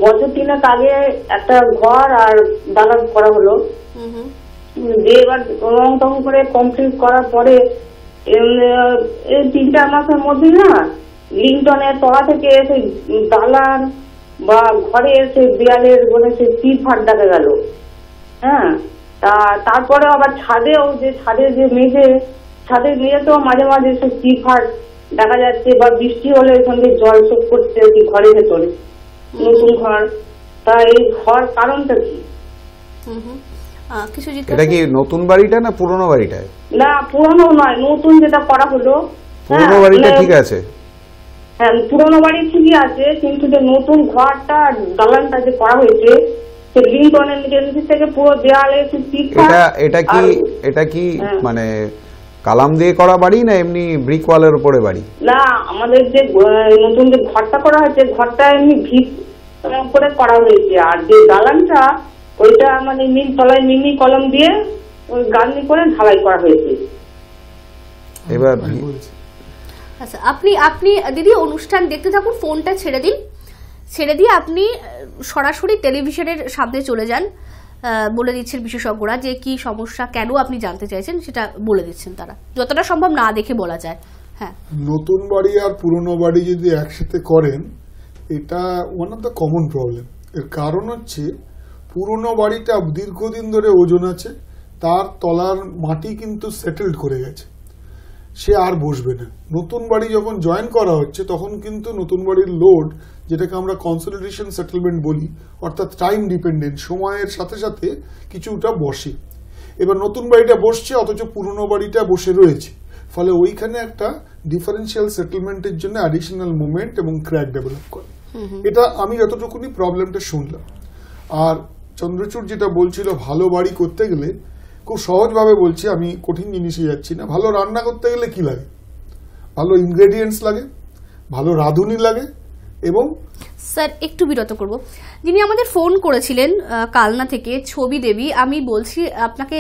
বছর 3 আগে একটা ঘর আর দালান করা হলো, যে এবার রং টং করে কমপ্লিট করার পরে 3-4 মাসের মধ্যে না লিংটনের তলা থেকে সেই দালান বা ঘরের সেই দেয়ালের সেই চিপ ফাট দেখা গেল। হ্যাঁ, তারপরে আবার ছাদের যে মেঝে, ছাদের মেঝেতেও মাঝে মাঝে সেই চিপ ফাট দেখা যাচ্ছে, বা বৃষ্টি হলে সঙ্গে জল শোক করছে ঘরের ভেতরে, নতুন ঘর। তা এই ঘর কারণটা কি? কিছু এটা জিজ্ঞাসা কি নতুন বাড়িটা না পুরনো বাড়িটায়? না পুরনো নয়, নতুন যেটা করা হলো। পুরনো বাড়িটা ঠিক আছে? হ্যাঁ পুরনো বাড়ি ঠিকই আছে, কিন্তু যে নতুন ঘরটা দালানটা যে করা হয়েছে সে লিঙ্কনের নিচে থেকে পুরো দেওয়ালে এটা কি মানে কালাম দিয়ে করা বাড়ি না এমনি ব্রিক ওয়ালের উপরে বাড়ি? না আমাদের যে নতুন যে ঘরটা করা হয়েছে ঘরটা এমনি ভিত করে করা হয়েছে, আর যে দালানটা ওইটা মানে নীল তলায় মিনি কলম দিয়ে ওই গার্নি করে ঢালাই করা হয়েছে। এবার আচ্ছা আপনি দিদি অনুষ্ঠান দেখতে থাকুন, ফোনটা ছেড়ে দিয়ে আপনি সরাসরি টেলিভিশনের সামনে চলে যান। বলে দিচ্ছেন বিশেষজ্ঞরা যে কি সমস্যা, কেন আপনি জানতে চাইছেন সেটা বলে দিচ্ছেন তারা, যতটা সম্ভব না দেখে বলা যায়। হ্যাঁ, নতুন বাড়ি আর পুরনো বাড়ি যদি একসাথে করেন এটা one of the common problem. এর কারণ হচ্ছে পুরনো বাড়িটা দীর্ঘদিন ধরে ওজন আছে, তার তলার মাটি কিন্তু সেটেলড করে গেছে, সে আর বসবে না। নতুন বাড়ি যখন জয়েন করা হচ্ছে তখন কিন্তু নতুন বাড়ির লোড, যেটাকে আমরা কনসলিডেশন সেটেলমেন্ট বলি, অর্থাৎ টাইম ডিপেন্ডেন্ট, সময়ের সাথে সাথে কিছুটা বসে। এবার নতুন বাড়িটা বসছে অথচ পুরনো বাড়িটা বসে রয়েছে, ফলে ওইখানে একটা ডিফারেন্সিয়াল সেটেলমেন্টের জন্য অ্যাডিশনাল মুভমেন্ট এবং ক্র্যাক ডেভেলপ করে। এটা আমি যতটুকুনি প্রবলেমটা শুনলাম। আর চন্দ্রচূড় যেটা বলছিল ভালো বাড়ি করতে গেলে, খুব সহজভাবে বলছি, আমি কঠিন জিনিসে যাচ্ছি না, ভালো রান্না করতে গেলে কি লাগে? ভালো ইনগ্রেডিয়েন্টস লাগে, ভালো রাঁধুনি লাগে। এবং স্যার একটু বিরত করব, যিনি আমাদের ফোন করেছিলেন কালনা থেকে ছবি দেবী, আমি বলছি আপনাকে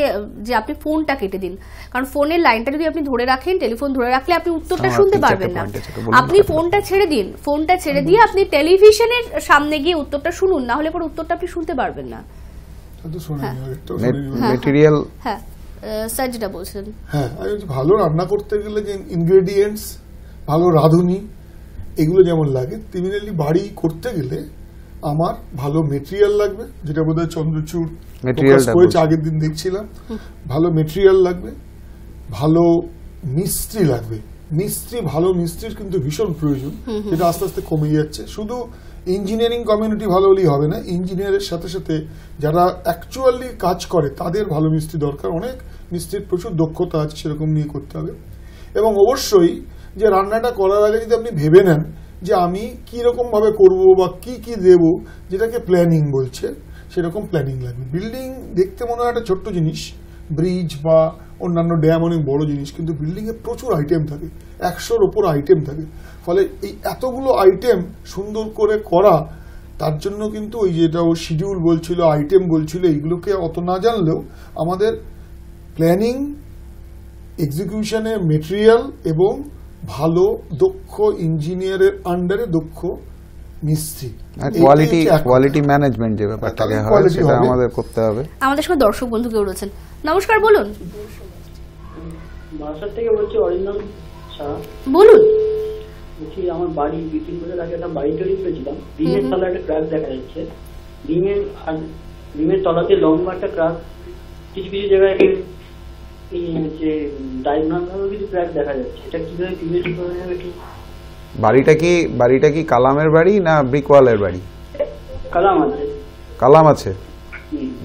যে আপনি ফোনটা কেটে দিন, কারণ ফোনের লাইনটা যদি আপনি ধরে রাখেন, টেলিফোন ধরে রাখলে আপনি উত্তরটা শুনতে পারবেন না। আপনি ফোনটা ছেড়ে দিন, ফোনটা ছেড়ে দিয়ে আপনি টেলিভিশনের সামনে গিয়ে উত্তরটা শুনুন, না হলে পরে উত্তরটা আপনি শুনতে পারবেন না। মেটেরিয়াল, হ্যাঁ স্যার যেটা বলছেন, হ্যাঁ ভালো রান্না করতে গেলে যে ইনগ্রেডিয়েন্টস, ভালো রাঁধুনি, এগুলো যেমন লাগে, তেমনি বাড়ি করতে গেলে আমার ভালো মেটেরিয়াল লাগবে, যেটা বোধহয় চন্দ্রচূড় করেছে, আগের দিন দেখছিলাম। ভালো মেটেরিয়াল লাগবে, ভালো মিস্ত্রি লাগবে। ভালো মিস্ত্রির কিন্তু ভীষণ প্রয়োজন, যেটা আস্তে আস্তে কমে যাচ্ছে। শুধু ইঞ্জিনিয়ারিং কমিউনিটি ভালো হলেই হবে না, ইঞ্জিনিয়ারের সাথে সাথে যারা অ্যাকচুয়ালি কাজ করে তাদের ভালো মিস্ত্রি দরকার। অনেক মিস্ত্রির প্রচুর দক্ষতা আছে, সেরকম নিয়ে করতে হবে। এবং অবশ্যই যে রান্নাটা করার আগে যদি আপনি ভেবে নেন যে আমি কি রকম ভাবে করব বা কি কি দেব, যেটাকে প্ল্যানিং বলছে, সেরকম প্ল্যানিং লাগবে। বিল্ডিং দেখতে মনে হয় একটা ছোট্ট জিনিস, ব্রিজ বা অন্যান্য ড্যাম অনেক বড় জিনিস, কিন্তু বিল্ডিং এ প্রচুর আইটেম থাকে, 100-র ওপর আইটেম থাকে। ফলে এই এতগুলো আইটেম সুন্দর করে করা, তার জন্য কিন্তু ওই যেটা ও শিডিউল বলছিল, আইটেম বলছিল, এইগুলোকে অত না জানলেও আমাদের প্ল্যানিং, এক্সিকিউশনে মেটেরিয়াল এবং ভালো দক্ষ ইঞ্জিনিয়ারের আন্ডারে দক্ষ মিস্ত্রি, কোয়ালিটি ম্যানেজমেন্ট যে ব্যাপারটা হয় সেটা আমাদের করতে হবে। আমাদের সঙ্গে দর্শক বন্ধু কেউ রয়েছেন, নমস্কার, বলুন। বাসার থেকে বলছি অরিন্দম শাহ। বলুন। বলছি আমার বাড়ি 2-3 বছর আগে একটা বাড়ি তৈরি করেছিলাম, ডিমের তলায় একটা ক্র্যাক দেখা যাচ্ছে, ডিমের তলাতে লম্বা একটা ক্র্যাক, কিছু কিছু জায়গায় যে ডায়াগোনাল ভাবে কিছু ক্র্যাক দেখা যাচ্ছে, এটা কিভাবে ক্লিয়ার করা যাবে? কি বাড়িটা কি কালামের বাড়ি না ব্রিক ওয়ালের বাড়ি? কালাম আছে। কালাম আছে,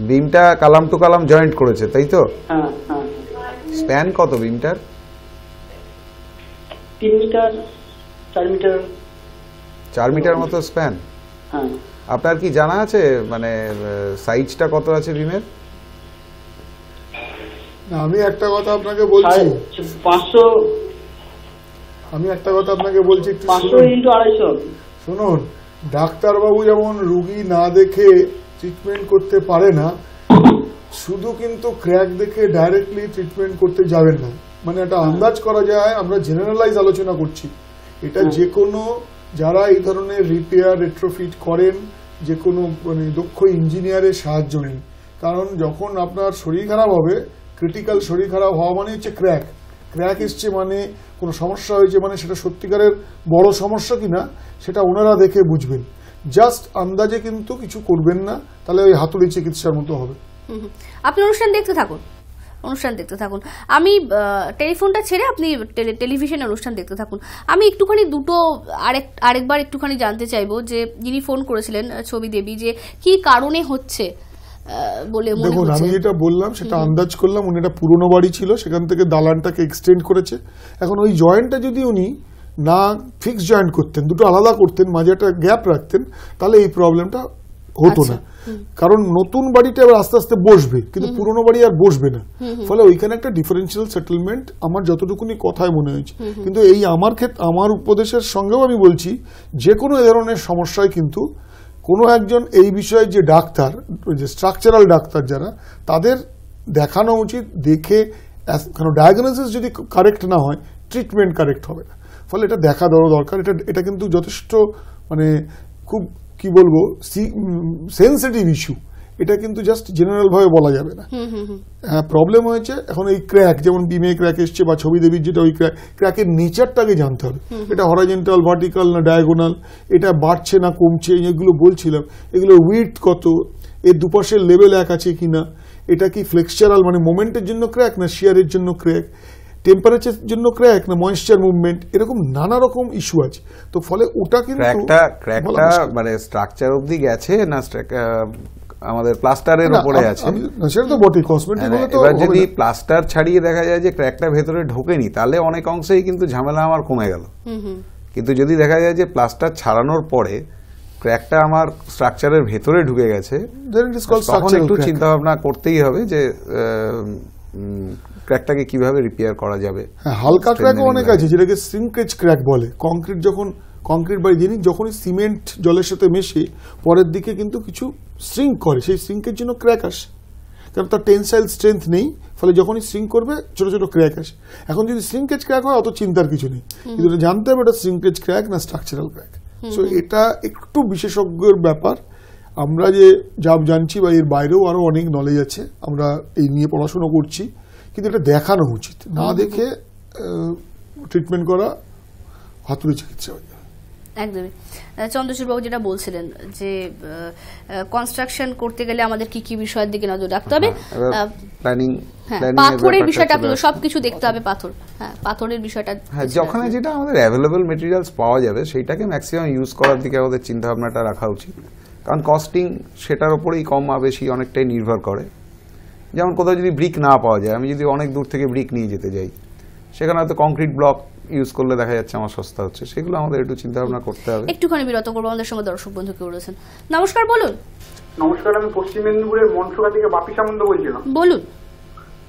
বিমটা কালাম টু কালাম জয়েন্ট করেছে, তাই তো? হ্যাঁ হ্যাঁ। স্প্যান কত বিমটার? 3 মিটার 4 মিটার। 4 মিটার মতো স্প্যান? হ্যাঁ। আপনার কি জানা আছে মানে সাইজটা কত আছে বিমের? আমি একটা কথা আপনাকে বলছি, 500। আমি একটা কথা আপনাকে বলছি, 500 × 250। শুনুন, ডাক্তারবাবু যেমন রুগী না দেখে ট্রিটমেন্ট করতে পারে না, শুধু কিন্তু ক্র্যাক দেখে ডাইরেক্টলি ট্রিটমেন্ট করতে যাবেন না। মানে একটা আন্দাজ করা যায়, আমরা জেনারেলাইজ আলোচনা করছি, এটা যে কোনো যারা এই ধরনের রিপেয়ার রেট্রোফিট করেন, যে কোনো মানে দক্ষ ইঞ্জিনিয়ারের সাহায্য নিন। কারণ যখন আপনার শরীর খারাপ হবে, ক্রিটিক্যাল শরীর খারাপ হওয়া মানে হচ্ছে ক্র্যাক এসছে মানে কোনো সমস্যা হয়েছে, মানে সেটা সত্যিকারের বড় সমস্যা কিনা সেটা ওনারা দেখে বুঝবেন। জাস্ট আন্দাজে কিন্তু কিছু করবেন না, তাহলে ওই হাতুড়ি চিকিৎসার মতো হবে। আপনি অনুষ্ঠান দেখতে থাকুন, আমি টেলিফোনটা ছেড়ে আপনি টেলিভিশনে অনুষ্ঠান দেখতে থাকুন। আমি একটুখানি আরেকবার একটুখানি জানতে চাইবো যে যিনি ফোন করেছিলেন ছবি দেবী, যে কি কারণে হচ্ছে বলে মনে দেখুন, আমি হচ্ছে। যেটা বললাম সেটা আন্দাজ করলাম, উনি একটা পুরনো বাড়ি ছিল, সেখান থেকে দালানটাকে এক্সটেন্ড করেছে। এখন ওই জয়েন্টটা যদি উনি না ফিক্স জয়েন্ট করতেন, দুটো আলাদা করতেন, মাঝে একটা গ্যাপ রাখতেন, তাহলে এই প্রবলেমটা হতো না। কারণ নতুন বাড়িটা এবার আস্তে আস্তে বসবে, কিন্তু পুরনো বাড়ি আর বসবে না। ফলে ওইখানে একটা ডিফারেন্সিয়াল সেটেলমেন্ট আমার যতটুকুনি কথায় মনে হয়েছে। কিন্তু এই আমার উপদেশের সঙ্গেও আমি বলছি, যে কোনো এ ধরনের সমস্যায় কিন্তু কোনো একজন এই বিষয়ে যে ডাক্তার, যে স্ট্রাকচারাল ডাক্তার যারা, তাদের দেখানো উচিত। দেখে কারণ ডায়াগনোসিস যদি কারেক্ট না হয়, ট্রিটমেন্ট কারেক্ট হবে না। ফলে এটা দেখা দরকার। এটা কিন্তু যথেষ্ট মানে খুব কি বলবো সেন্সিটিভ ইস্যু। এটা কিন্তু জাস্ট জেনারেল ভাবে বলা যাবে না। হ্যাঁ, প্রবলেম হয়েছে এখন এই ক্র্যাক, যেমন বিমে ক্র্যাক এসছে বা ছবি দেবীর যেটা, ওই ক্র্যাকের নেচারটাকে জানতে হবে। এটা হরাইজন্টাল, ভার্টিক্যাল না ডায়াগোনাল, এটা বাড়ছে না কমছে, এগুলো বলছিলাম। এগুলো উইডথ কত, এর দুপাশের লেভেল এক আছে কিনা, এটা কি ফ্লেক্সচারাল মানে মোমেন্টের জন্য ক্র্যাক না শিয়ারের জন্য ক্র্যাক, টেম্পারেচারের জন্য ক্র্যাক না ময়েশ্চার মুভমেন্ট, এরকম নানা রকম ইস্যু আছে। তো ফলে ওটা কিন্তু ক্র্যাকটা মানে স্ট্রাকচার অবধি গেছে না আমাদের প্লাস্টারের উপরে আছে, সেটা তো বটে। কসমেটিক হলে তো এবার যদি প্লাস্টার ছাড়িয়ে দেখা যায় যে ক্র্যাকটা ভেতরে ঢোকেনি, তাহলে অনেক অংশেই কিন্তু ঝামেলা আমার কমে গেল। কিন্তু যদি দেখা যায় যে প্লাস্টার ছাড়ানোর পরে ক্র্যাকটা আমার স্ট্রাকচারের ভেতরে ঢুকে গেছে, তখন একটু চিন্তা ভাবনা করতেই হবে যে ক্র্যাকটাকে কিভাবে রিপেয়ার করা যাবে। হালকা ক্র্যাকও অনেক আছে, যেটাকে শ্রিঙ্কেজ ক্র্যাক বলে। কংক্রিট বাড়ি যিনি যখনই সিমেন্ট জলের সাথে মেশে পরের দিকে কিন্তু কিছু শ্রিঙ্ক করে, সেই শ্রিঙ্কের জন্য ক্র্যাক আসে, কারণ তার টেনসাইল স্ট্রেংথ নেই। ফলে যখনই শ্রিঙ্ক করবে ছোট ছোট ক্র্যাক আসে। এখন যদি শ্রিঙ্কেজ ক্র্যাক হয় অত চিন্তার কিছু নেই, কিন্তু এটা জানতে হবে এটা শ্রিঙ্কেজ ক্র্যাক না স্ট্রাকচারাল ক্র্যাক। সো এটা একটু বিশেষজ্ঞের ব্যাপার। আমরা যে যা জানছি বা এর বাইরেও আরো অনেক নলেজ আছে, আমরা এই নিয়ে পড়াশোনা করছি, কিন্তু এটা দেখানো উচিত। না দেখে ট্রিটমেন্ট করা হাতুড়ি চিকিৎসা হয়ে যায়। একদমই। চন্দ্রচূড় বাবু যেটা বলছিলেন যে কনস্ট্রাকশন করতে গেলে আমাদের কি কি বিষয়ের দিকে নজর রাখতে হবে, প্ল্যানিং, পাথরের বিষয়টা আপনাদের সবকিছু দেখতে হবে। পাথরের বিষয়টা, যখন যেটা আমাদের অ্যাভেলেবল মেটেরিয়ালস পাওয়া যাবে সেইটাকে ম্যাক্সিমাম ইউজ করার দিকে আমাদের চিন্তা ভাবনাটা রাখা উচিত। কারণ কস্টিং সেটার উপরেই কম বেশি অনেকটাই নির্ভর করে। যেমন কোথাও যদি ব্রিক না পাওয়া যায়, আমি যদি অনেক দূর থেকে ব্রিক নিয়ে যেতে যাই, সেখানে হয়তো কংক্রিট ব্লক ইউজ করলে দেখা যাচ্ছে আমার সস্তা হচ্ছে। সেগুলো আমাদের একটু চিন্তা ভাবনা করতে হবে। একটুখানি বিরত করবো, আমাদের সঙ্গে দর্শক বন্ধু কেউ রয়েছেন। নমস্কার, বলুন। নমস্কার, আমি পশ্চিম মেদিনীপুরের মনসুরা থেকে বাপি সামন্ত বলছিলাম।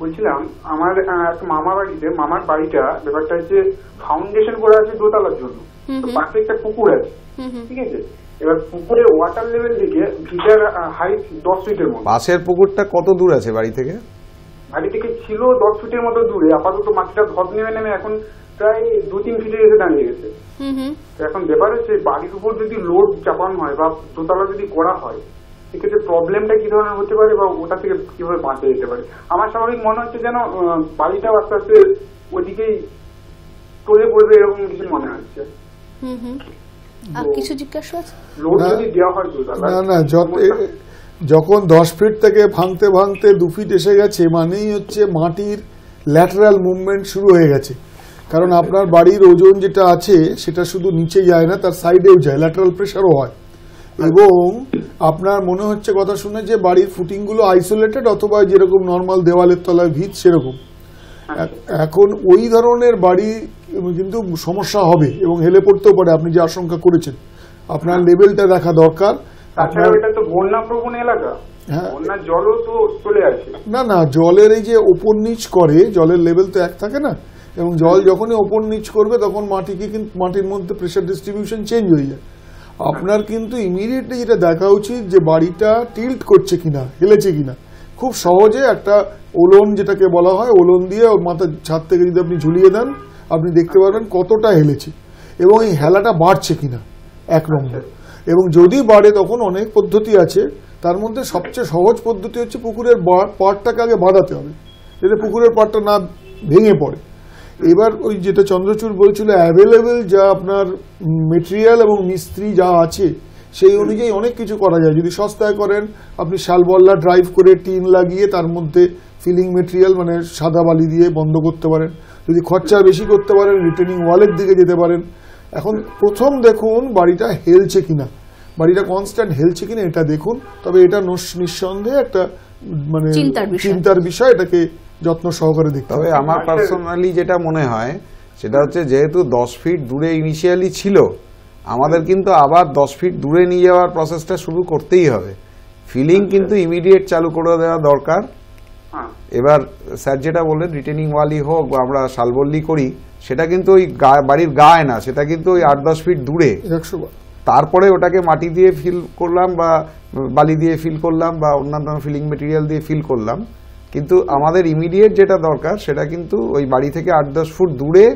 বলছিলাম আমার একটা মামার বাড়িটা ব্যাপারটা হচ্ছে ফাউন্ডেশন করা আছে দোতলার জন্য, পাশে একটা পুকুর আছে, ঠিক আছে। এবার পুকুরের ওয়াটার লেভেল থেকে ভিটার হাইট 10 ফিটের মতো। পাশের পুকুরটা কত দূর আছে বাড়ি থেকে? বাড়ি থেকে ছিল 10 ফিটের মতো দূরে, আপাতত মাটিটা ধপ নেমে এখন প্রায় 2-3 ফিটে এসে দাঁড়িয়ে গেছে। এখন ব্যাপার হচ্ছে বাড়ির উপর যদি লোড চাপানো হয় বা দোতলা যদি করা হয়, সেক্ষেত্রে প্রবলেমটা কি ধরনের হতে পারে বা ওটা থেকে কিভাবে বাঁচা যেতে পারে। আমার স্বাভাবিক মনে হচ্ছে যেন বাড়িটাও আস্তে আস্তে ওইদিকেই টলে পড়বে, এরকম কিছু মনে হচ্ছে। কিছু জিজ্ঞাসা আছে? লোড যদি দেওয়া হয় দোতলা, না যখন 10 ফিট থেকে ভাঙতে ভাঙতে 2 ফিট এসে গেছে, মানেই হচ্ছে মাটির ল্যাটারাল মুভমেন্ট শুরু হয়ে গেছে। কারণ আপনার বাড়ির ওজন যেটা আছে সেটা শুধু নিচে যায় না, তার সাইডেও যায়, ল্যাটারাল প্রেসারও হয়। এবং আপনার মনে হচ্ছে কথা শুনে যে বাড়ির ফুটিংগুলো আইসোলেটেড, অথবা যেরকম নর্মাল দেওয়ালের তলায় ভিত সেরকম। এখন ওই ধরনের বাড়ি কিন্তু সমস্যা হবে এবং হেলে পড়তেও পারে। আপনি যে আশঙ্কা করেছেন, আপনার লেভেলটা দেখা দরকার। তাছাড়া এটা তো বন্যা প্রবণ এলাকা, বন্যার জলও তো চলে আসে। না, জলের এই যে ওপর নিচ করে, জলের লেভেল তো এক থাকে না, এবং জল যখনই ওপর নিচ করবে তখন মাটির মধ্যে প্রেসার ডিস্ট্রিবিউশন চেঞ্জ হয়ে যায়। আপনার কিন্তু ইমিডিয়েটলি যেটা দেখা উচিত যে বাড়িটা টিল্ট করছে কিনা, হেলেছে কিনা। খুব সহজে একটা ওলন, যেটাকে বলা হয়, ওলন দিয়ে মাথার ছাদ থেকে যদি আপনি ঝুলিয়ে দেন, আপনি দেখতে পারবেন কতটা হেলেছে এবং এই হেলাটা বাড়ছে কিনা, 1 নম্বর। এবং যদি বাড়ে তখন অনেক পদ্ধতি আছে, তার মধ্যে সবচেয়ে সহজ পদ্ধতি হচ্ছে পুকুরের পাড়টাকে আগে বাঁধাতে হবে, যাতে পুকুরের পাড়টা না ভেঙে পড়ে। এবার ওই যেটা চন্দ্রচূড় বলছিল, অ্যাভেলেবেল যা আপনার মেটেরিয়াল এবং মিস্ত্রি যা আছে সেই অনুযায়ী অনেক কিছু করা যায়। যদি সস্তায় করেন, আপনি শালবল্লা ড্রাইভ করে টিন লাগিয়ে তার মধ্যে ফিলিং মেটেরিয়াল মানে সাদা বালি দিয়ে বন্ধ করতে পারেন। যদি খরচা বেশি করতে পারেন, রিটেনিং ওয়ালের দিকে যেতে পারেন। এখন প্রথম দেখুন বাড়িটা হেলছে কিনা, বাড়িটা কনস্ট্যান্ট হেলছে কিনা এটা দেখুন। তবে এটা নিঃসন্দেহে একটা মানে চিন্তার বিষয়, এটাকে যত্ন সহকারে দেখতে হবে। তবে আমার পার্সোনালি যেটা মনে হয় সেটা হচ্ছে, যেহেতু 10 ফিট দূরে ইনিশিয়ালি ছিল, আমাদের কিন্তু আবার 10 ফিট দূরে নিয়ে যাওয়ার প্রসেসটা শুরু করতেই হবে। ফিলিং কিন্তু ইমিডিয়েট চালু করে দেওয়া দরকার। এবার স্যার যেটা বললেন, রিটেনিং ওয়ালই হোক বা আমরা শালবল্লি করি, সেটা কিন্তু ওই বাড়ির গায়ে না, সেটা কিন্তু ওই 8-10 ফিট দূরে। তারপরে ওটাকে মাটি দিয়ে ফিল করলাম বা বালি দিয়ে ফিল করলাম বা অন্যান্য ফিলিং মেটেরিয়াল দিয়ে ফিল করলাম, কিন্তু আমাদের ইমিডিয়েট যেটা দরকার সেটা কিন্তু ওই বাড়ি থেকে 8-10 ফুট দূরে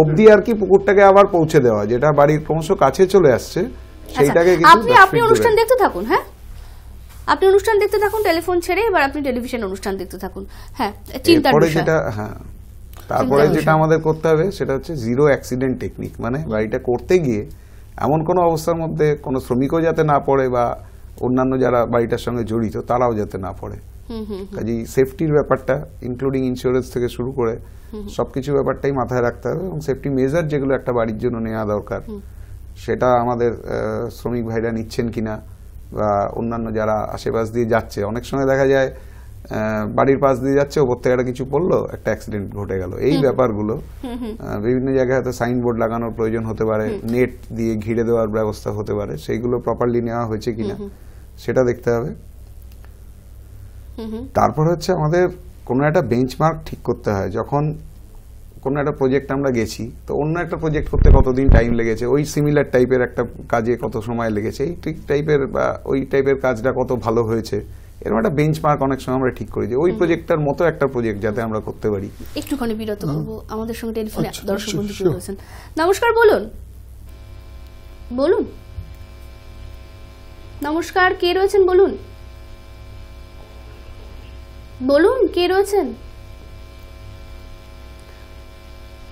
অবধি আর কি পুকুরটাকে আবার পৌঁছে দেওয়া, যেটা বাড়ির ক্রমশ কাছে চলে আসছে সেইটাকে কিন্তু আপনি অনুষ্ঠান দেখতে থাকুন। হ্যাঁ, আপনি অনুষ্ঠান দেখতে থাকুন, টেলিফোন ছেড়ে এবার আপনি টেলিভিশন অনুষ্ঠান দেখতে থাকুন। হ্যাঁ, চিন্তার বিষয়। তারপরে যেটা আমাদের করতে হবে সেটা হচ্ছে জিরো অ্যাক্সিডেন্ট টেকনিক। মানে বাড়িটা করতে গিয়ে এমন কোনো অবস্থার মধ্যে কোনো শ্রমিকও যাতে না পড়ে বা অন্যান্য যারা বাড়িটার সঙ্গে জড়িত তারাও যাতে না পড়ে। কাজেই সেফটির ব্যাপারটা ইনক্লুডিং ইন্স্যুরেন্স থেকে শুরু করে সবকিছু ব্যাপারটাই মাথায় রাখতে হবে, এবং সেফটি মেজার যেগুলো একটা বাড়ির জন্য নেওয়া দরকার সেটা আমাদের শ্রমিক ভাইরা নিচ্ছেন কিনা বা অন্যান্য যারা আশেপাশ দিয়ে যাচ্ছে। অনেক সময় দেখা যায় বাড়ির পাশ দিয়ে যাচ্ছে, ওপর থেকে একটা কিছু পড়লো, একটা অ্যাক্সিডেন্ট ঘটে গেল। এই ব্যাপারগুলো বিভিন্ন জায়গায় হয়তো সাইনবোর্ড লাগানোর প্রয়োজন হতে পারে, নেট দিয়ে ঘিরে দেওয়ার ব্যবস্থা হতে পারে, সেইগুলো প্রপারলি নেওয়া হয়েছে কিনা সেটা দেখতে হবে। তারপর হচ্ছে আমাদের কোনো একটা বেঞ্চমার্ক ঠিক করতে হয়। যখন কোনো একটা প্রজেক্ট আমরা গেছি, তো অন্য একটা প্রজেক্ট করতে কতদিন টাইম লেগেছে, ওই সিমিলার টাইপের একটা কাজে কত সময় লেগেছে, এই টাইপের বা ওই টাইপের কাজটা কত ভালো হয়েছে, এরকম একটা বেঞ্চমার্ক অনেক সময় আমরা ঠিক করি যে ওই প্রজেক্টটার মতো একটা প্রজেক্ট যাতে আমরা করতে পারি। একটুখানি বিরত করব, আমাদের সঙ্গে টেলিফোনে দর্শক বন্ধু রয়েছেন। নমস্কার, বলুন বলুন। নমস্কার, কে রয়েছেন বলুন বলুন, কে রয়েছেন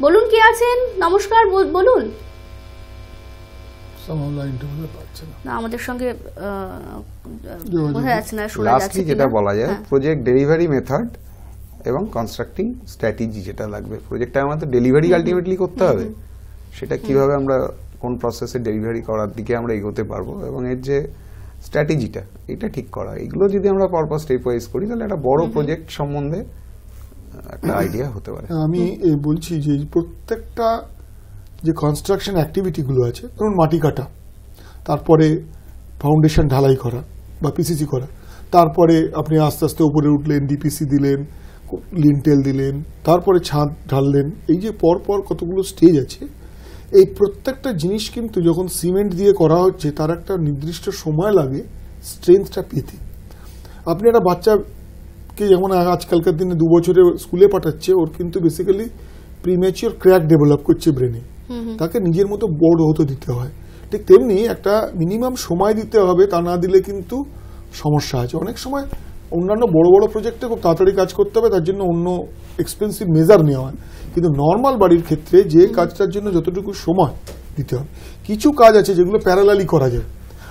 বলুন, কে আছেন? নমস্কার, বলুন। না, আমাদের সঙ্গে বোঝা যাচ্ছে না, শোনা যাচ্ছে যেটা বলা যায় প্রজেক্ট ডেলিভারি মেথড এবং কনস্ট্রাক্টিং স্ট্র্যাটেজি যেটা লাগবে। প্রজেক্টটা আমাদের ডেলিভারি আলটিমেটলি করতে হবে, সেটা কিভাবে আমরা কোন প্রসেসে ডেলিভারি করার দিকে আমরা এগোতে পারবো এবং এর যে স্ট্র্যাটেজিটা এটা ঠিক করা, এগুলো যদি আমরা পরপর স্টেপ ওয়াইজ করি তাহলে একটা বড় প্রজেক্ট সম্বন্ধে একটা আইডিয়া হতে পারে। আমি বলছি যে প্রত্যেকটা যে কনস্ট্রাকশন অ্যাক্টিভিটিগুলো আছে, ধরুন মাটি কাটা, তারপরে ফাউন্ডেশন ঢালাই করা বা পিসিসি করা, তারপরে আপনি আস্তে আস্তে উপরে উঠলেন, ডিপিসি দিলেন, লিন্টেল দিলেন, তারপরে ছাদ ঢাললেন, এই যে পরপর কতগুলো স্টেজ আছে, এই প্রত্যেকটা জিনিস কিন্তু যখন সিমেন্ট দিয়ে করা হচ্ছে তার একটা নির্দিষ্ট সময় লাগে স্ট্রেংথটা পেতে। আপনি একটা বাচ্চাকে যেমন আজকালকার দিনে 2 বছরে স্কুলে পাঠাচ্ছে, ওর কিন্তু বেসিক্যালি প্রিম্যাচিওর ক্র্যাক ডেভেলপ করছে ব্রেনে, তাকে নিজের মতো বড় হতে দিতে হয়। ঠিক তেমনি একটা মিনিমাম সময় দিতে হবে, তা না দিলে কিন্তু সমস্যা আছে। অনেক সময় অন্যান্য বড় বড় প্রজেক্টে খুব তাড়াতাড়ি কাজ করতে হবে, তার জন্য অন্য এক্সপেন্সিভ মেজার নেওয়া হয়, কিন্তু নর্মাল বাড়ির ক্ষেত্রে যে কাজটার জন্য যতটুকু সময় দিতে হবে, কিছু কাজ আছে যেগুলো প্যারালালি করা যায়,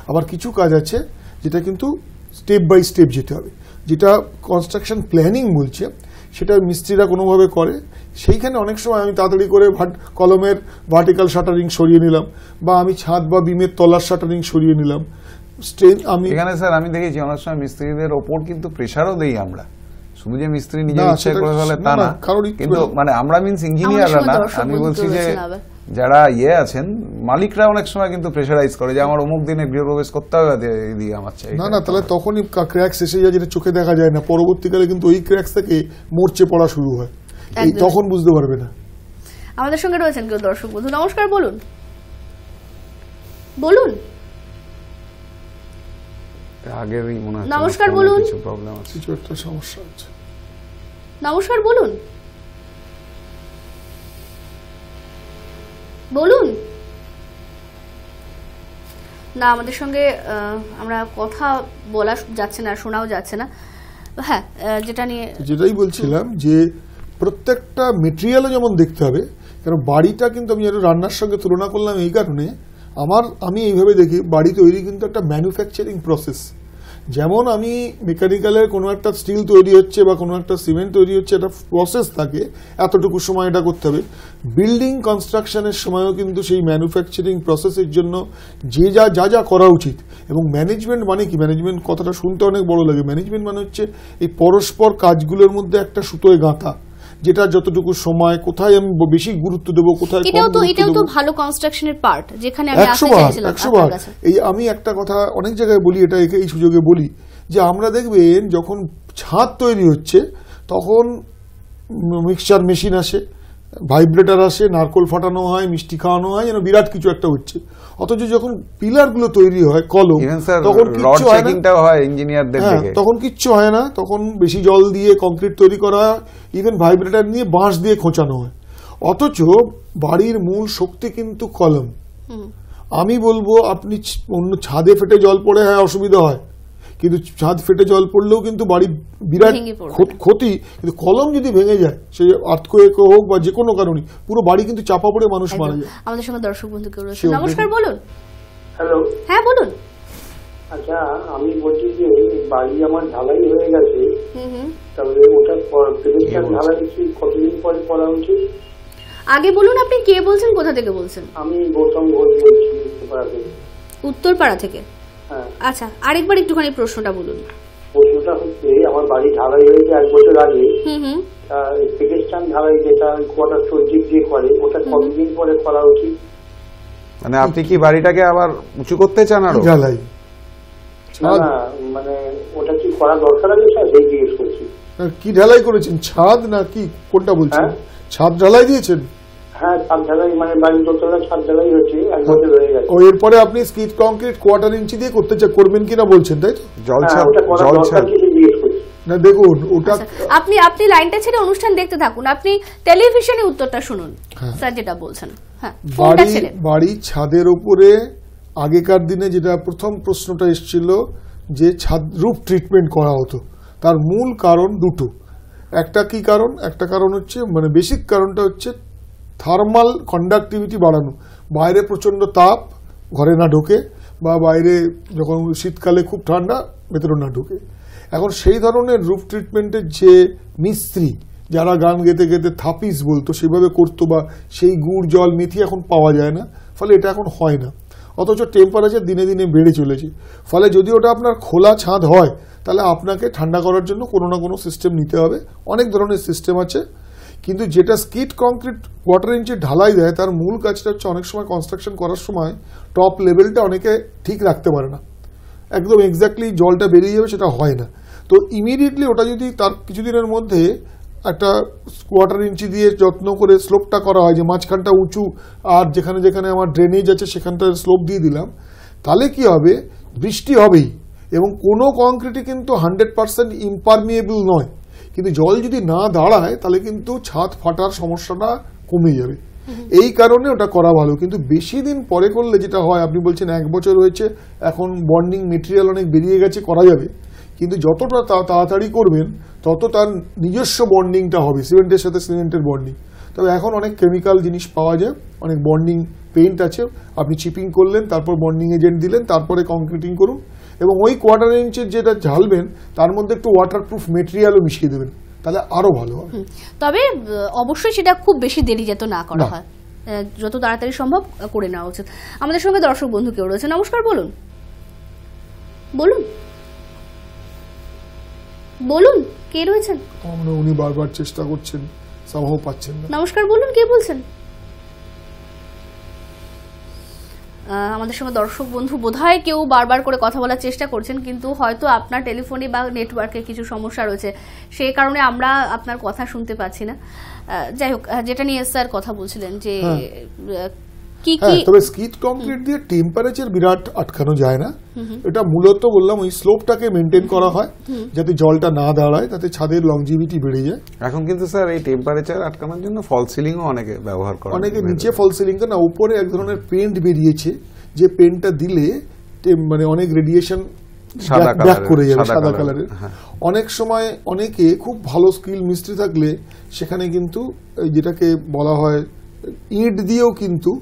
আবার কিছু কাজ আছে যেটা কিন্তু স্টেপ বাই স্টেপ যেতে হবে। যেটা কনস্ট্রাকশন প্ল্যানিং বলছে সেটা মিস্ত্রিরা কোনোভাবে করে, সেইখানে অনেক সময় আমি তাড়াতাড়ি করে কলমের ভার্টিক্যাল শাটারিং সরিয়ে নিলাম, বা আমি ছাদ বা বিমের তলার শাটারিং সরিয়ে নিলাম। এখানে স্যার আমি দেখেছি অনেক সময় মিস্ত্রিদের ওপর কিন্তু প্রেশারও দেই আমরা, শুধু যে মিস্ত্রি নিজে ইচ্ছা করে ফেলে তা না, কিন্তু মানে আমরা মিন্স ইঞ্জিনিয়াররা না, আমি বলছি যে যারা আছেন মালিকরা অনেক সময় কিন্তু প্রেশারাইজ করে যে আমার অমুক দিনে গৃহপ্রবেশ করতে হবে, দিয়ে আমার চাই না, তাহলে তখনই ক্র্যাকস এসে যায় যেটা চোখে দেখা যায় না, পরবর্তীকালে কিন্তু ওই ক্র্যাকস থেকে মরচে পড়া শুরু হয়, তখন বুঝতে পারবে না। আমাদের সঙ্গে রয়েছেন কেউ দর্শক বন্ধু। নমস্কার, বলুন বলুন। আগেরই মনে হয় নমস্কার, বলুন। কিছু প্রবলেম আছে, কিছু একটা সমস্যা আছে। নমস্কার, বলুন বলুন। না, আমাদের সঙ্গে আমরা কথা বলা যাচ্ছে না, শোনাও যাচ্ছে না। হ্যাঁ, যেটাই বলছিলাম যে প্রত্যেকটা মেটেরিয়ালও যেমন দেখতে হবে, কারণ বাড়িটা কিন্তু আমি রান্নার সঙ্গে তুলনা করলাম এই কারণে, আমি এইভাবে দেখি বাড়ি তৈরি কিন্তু একটা ম্যানুফ্যাকচারিং প্রসেস, যেমন আমি মেকানিক্যালের কোনো একটা স্টিল তৈরি হচ্ছে বা কোনো একটা সিমেন্ট তৈরি হচ্ছে, একটা প্রসেস থাকে, এতটুকু সময় এটা করতে হবে। বিল্ডিং কনস্ট্রাকশনের সময়ও কিন্তু সেই ম্যানুফ্যাকচারিং প্রসেসের জন্য যে যা যা করা উচিত। এবং ম্যানেজমেন্ট মানে কি, ম্যানেজমেন্ট কথাটা শুনতে অনেক বড় লাগে, ম্যানেজমেন্ট মানে হচ্ছে এই পরস্পর কাজগুলোর মধ্যে একটা সুতোয় গাঁথা, যেটা যতটুকু সময় কোথায় আমি বেশি গুরুত্ব দেবো, কোথায় এটাও তো ভালো কনস্ট্রাকশনের পার্ট, যেখানে আমি আসতে চাইছিলাম 100 এই আমি একটা কথা অনেক জায়গায় বলি, এটা এই সুযোগে বলি, যে আমরা দেখবেন যখন ছাদ তৈরি হচ্ছে তখন মিক্সচার মেশিন আসে, ভাইব্রেটার আসে, নারকোল ফাটানো হয়, মিষ্টি খাওয়ানো হয়, যেন বিরাট কিছু একটা হচ্ছে। অথচ যখন পিলার গুলো তৈরি হয় কলম, তখন কিচ্ছু হয় না, তখন কিচ্ছু হয় না, তখন বেশি জল দিয়ে কংক্রিট তৈরি করা হয়, ইভেন ভাইব্রেটার নিয়ে বাঁশ দিয়ে খোঁচানো হয়। অথচ বাড়ির মূল শক্তি কিন্তু কলম। আমি বলবো আপনি অন্য ছাদে ফেটে জল পড়ে হয় অসুবিধা হয়, কিন্তু ছাদ ফেটে জল পড়লেও কিন্তু বাড়ি বিরাট ক্ষতি। কিন্তু কলম যদি ভেঙে যায়, সে আর্থকোয়েক হোক বা যে কোনো কারণে, পুরো বাড়ি কিন্তু চাপা পড়ে মানুষ মারা যায়। আমাদের সঙ্গে দর্শক বন্ধু কেউ রয়েছে, নমস্কার, বলুন। হ্যালো, হ্যাঁ বলুন। আচ্ছা, আমি বলছি যে বাড়ি আমার ঢালাই হয়ে গেছে, তাহলে ওটা ঢালাই কি কতদিন পরে করা উচিত? আগে বলুন আপনি কে বলছেন, কোথা থেকে বলছেন? আমি গৌতম ঘোষ বলছি, উত্তরপাড়া থেকে। আচ্ছা, আরেকবার একটুখানি প্রশ্নটা বলুন। প্রশ্নটা হচ্ছে, আমার বাড়ি ঢালাই হয়েছে 1 বছর আগে, পেডেস্টান ঢালাই যেটা কোয়ার্টার চর্জি দিয়ে করে, ওটা কতদিন পরে করা উচিত? মানে আপনি কি বাড়িটাকে আবার উঁচু করতে চান আরো? ঢালাই না, মানে ওটা কি করা দরকার আছে স্যার, সেই জিজ্ঞেস করছি। কি ঢালাই করেছেন, ছাদ না কি, কোনটা বলছেন? ছাদ ঢালাই দিয়েছেন? হ্যাঁ, ছাদ ঢালাই, মানে বাড়ির দোতলা ছাদ ঢালাই হচ্ছে 1 বছর হয়ে গেছে। এরপরে আপনি স্কিড কংক্রিট 1/4 ইঞ্চি দিয়ে করবেন কিনা বলছেন, তাই তো? না দেখুন, ওটা আপনি লাইনটা ছেড়ে অনুষ্ঠান দেখতে থাকুন, আপনি টেলিভিশনে উত্তরটা শুনুন স্যার যেটা বলছেন। হ্যাঁ, বাড়ি ছাদের উপরে আগেকার দিনে যেটা প্রথম প্রশ্নটা এসেছিল, যে ছাদ রূপ ট্রিটমেন্ট করা হতো, তার মূল কারণ দুটো। একটা কি কারণ, একটা কারণ হচ্ছে, মানে বেসিক কারণটা হচ্ছে থার্মাল কন্ডাক্টিভিটি বাড়ানো, বাইরে প্রচন্ড তাপ ঘরে না ঢোকে, বা বাইরে যখন শীতকালে খুব ঠান্ডা ভেতরে না ঢোকে। এখন সেই ধরনের রুফ ট্রিটমেন্টের যে মিস্ত্রি, যারা গান গেতে গেতে থাপিস বলতো, সেভাবে করতো, বা সেই গুড় জল মেথি এখন পাওয়া যায় না, ফলে এটা এখন হয় না। অথচ টেম্পারেচার দিনে দিনে বেড়ে চলেছে, ফলে যদি ওটা আপনার খোলা ছাদ হয়, তাহলে আপনাকে ঠান্ডা করার জন্য কোনো না কোনো সিস্টেম নিতে হবে। অনেক ধরনের সিস্টেম আছে, কিন্তু যেটা স্কিড কংক্রিট 1/4 ইঞ্চি ঢালাই দেয়, তার মূল কাজটা হচ্ছে অনেক সময় কনস্ট্রাকশন করার সময় টপ লেভেলটা অনেকে ঠিক রাখতে পারে না, একদম এক্স্যাক্টলি জলটা বেরিয়ে যাবে, সেটা হয় না। তো ইমিডিয়েটলি ওটা যদি তার কিছুদিনের মধ্যে একটা 1/4 ইঞ্চি দিয়ে যত্ন করে স্লোপটা করা হয়, যে মাঝখানটা উঁচু আর যেখানে যেখানে আমার ড্রেনেজ আছে সেখানটা স্লোপ দিয়ে দিলাম, তাহলে কি হবে, বৃষ্টি হবেই। এবং কোনো কংক্রিটই কিন্তু 100% ইম্পারমিয়েবল নয়, কিন্তু জল যদি না দাঁড়ায় তাহলে কিন্তু ছাদ ফাটার সমস্যাটা কমে যাবে। এই কারণে ওটা করা ভালো। কিন্তু বেশি দিন পরে করলে যেটা হয়, আপনি বলছেন 1 বছর হয়েছে, এখন বন্ডিং মেটেরিয়াল অনেক বেরিয়ে গেছে, করা যাবে, কিন্তু যতটা তাড়াতাড়ি করবেন তত তার নিজস্ব বন্ডিংটা হবে, সিমেন্টের সাথে সিমেন্টের বন্ডিং। তবে এখন অনেক কেমিক্যাল জিনিস পাওয়া যায়, অনেক বন্ডিং পেইন্ট আছে, আপনি চিপিং করলেন, তারপর বন্ডিং এজেন্ট দিলেন, তারপরে কংক্রিটিং করুন, এবং ওই 1/4 ইঞ্চের যেটা ঝালবেন তার মধ্যে একটু ওয়াটারপ্রুফ মেটেরিয়ালও মিশিয়ে দেবেন, তাহলে আরো ভালো হবে। তবে অবশ্যই সেটা খুব বেশি দেরি যেত না করা হয়, যত তাড়াতাড়ি সম্ভব করে নেওয়া উচিত। আমাদের সঙ্গে দর্শক বন্ধু কেউ রয়েছে, নমস্কার, বলুন বলুন বলুন কে রয়েছেন? উনি বারবার চেষ্টা করছেন, সামহাও পাচ্ছেন না। নমস্কার, বলুন কে বলছেন? আমাদের সঙ্গে দর্শক বন্ধু বোধহয় কেউ বারবার করে কথা বলার চেষ্টা করছেন, কিন্তু হয়তো আপনার টেলিফোনে বা নেটওয়ার্কে কিছু সমস্যা রয়েছে, সেই কারণে আমরা আপনার কথা শুনতে পাচ্ছি না। যাই হোক, যেটা নিয়ে স্যার কথা বলছিলেন, যে তবে স্কিড কংক্রিট দিয়ে টেম্পারেচার বিরাট আটকানো যায় না, এটা মূলত বললাম ওই স্লোপটাকে মেনটেন করা হয়, যাতে জলটা না দাঁড়ায়, তাতে ছাদের লংজিভিটি বেড়ে যায়। এখন কিন্তু স্যার এই টেম্পারেচার আটকানোর জন্য ফল সিলিংও অনেকে ব্যবহার করে, অনেকে নিচে ফল সিলিং না, উপরে এক ধরনের পেন্ট বেরিয়েছে, যে পেন্টটা দিলে মানে অনেক রেডিয়েশন ব্যাক করে যাবে, সাদা কালারের। অনেক সময় অনেকে খুব ভালো স্কিল মিস্ত্রি থাকলে সেখানে কিন্তু যেটাকে বলা হয় ইট দিয়েও কিন্তু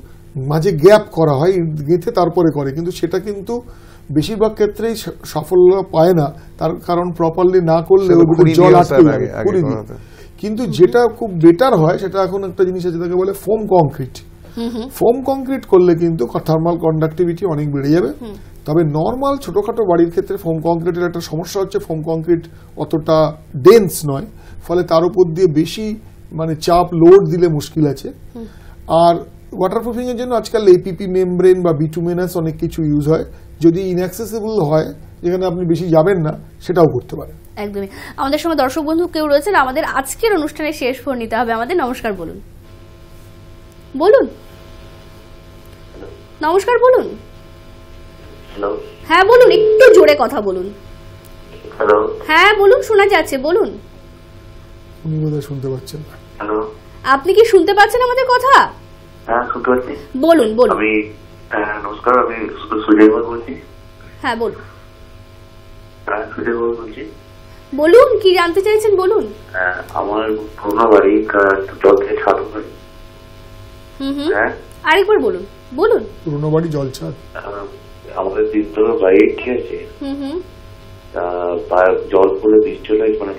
মাঝে গ্যাপ করা হয়, ইট গেঁথে তারপরে করে, কিন্তু সেটা কিন্তু বেশিরভাগ ক্ষেত্রেই সাফল্য পায় না, তার কারণ প্রপারলি না করলে জল আটকে যাবে। কিন্তু যেটা খুব বেটার হয় সেটা এখন একটা জিনিস আছে, যেটাকে বলে ফোম কংক্রিট। ফোম কংক্রিট করলে কিন্তু থার্মাল কন্ডাক্টিভিটি অনেক বেড়ে যাবে। তবে নর্মাল ছোটখাটো বাড়ির ক্ষেত্রে ফোম কংক্রিটের একটা সমস্যা হচ্ছে, ফোম কংক্রিট অতটা ডেন্স নয়, ফলে তার উপর দিয়ে বেশি মানে চাপ লোড দিলে মুশকিল আছে। আর ওয়াটারপ্রুফিং এর জন্য আজকাল এপিপি মেমব্রেন বা বিটুমেনাস অনেক কিছু ইউজ হয়, যদি ইনঅ্যাক্সেসিবল হয় যেখানে আপনি বেশি যাবেন না সেটাও করতে পারেন। একদমই। আমাদের সঙ্গে দর্শক বন্ধু কেউ রয়েছেন, আমাদের আজকের অনুষ্ঠানে শেষ ফোন নিতে হবে আমাদের। নমস্কার, বলুন বলুন নমস্কার, বলুন। হ্যালো, হ্যাঁ বলুন, একটু জোরে কথা বলুন। হ্যালো, হ্যাঁ বলুন, শোনা যাচ্ছে, বলুন। উনি বোধহয় শুনতে পাচ্ছেন না। হ্যালো, আপনি কি শুনতে পাচ্ছেন আমাদের কথা? হ্যাঁ শুনতে পাচ্ছি। বলুন বলুন। আমি নমস্কার, আমি সুজয় বলছি। হ্যাঁ বলুন। সুজয় বলছি। বলুন, কি জানতে চাইছেন বলুন। আমার পুরোনো বাড়ি জল থেকে ছাদ হয়। হ্যাঁ আরেকবার বলুন বলুন। পুরোনো বাড়ি জল ছাদ, আমাদের তিনতলা বাড়ি, ঠিক আছে। জল পড়লে বৃষ্টি হলে মানে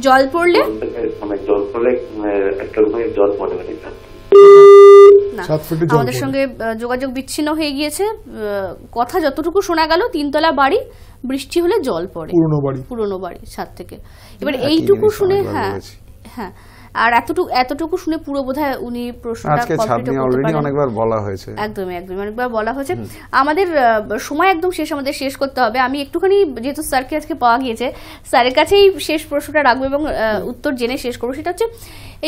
জল পড়লে মানে জল পড়লে একটা রকমের জল পড়ে মানে না, আমাদের সঙ্গে যোগাযোগ বিচ্ছিন্ন হয়ে গিয়েছে। কথা যতটুকু শোনা গেল, তিনতলা বাড়ি, বৃষ্টি হলে জল পড়ে, পুরনো বাড়ি ছাদ থেকে। এবার এইটুকু শুনে হ্যাঁ হ্যাঁ, আর এতটুকু শুনে পুরো বোধহয় উনি প্রশ্নটা কমপ্লিট করতে পারেন। অনেকবার বলা হয়েছে, একদমই অনেকবার বলা হয়েছে। আমাদের সময় একদম শেষ, আমাদের শেষ করতে হবে। আমি একটুখানি, যেহেতু স্যারকে আজকে পাওয়া গিয়েছে, স্যারের কাছেই শেষ প্রশ্নটা রাখবো এবং উত্তর জেনে শেষ করবো। সেটা হচ্ছে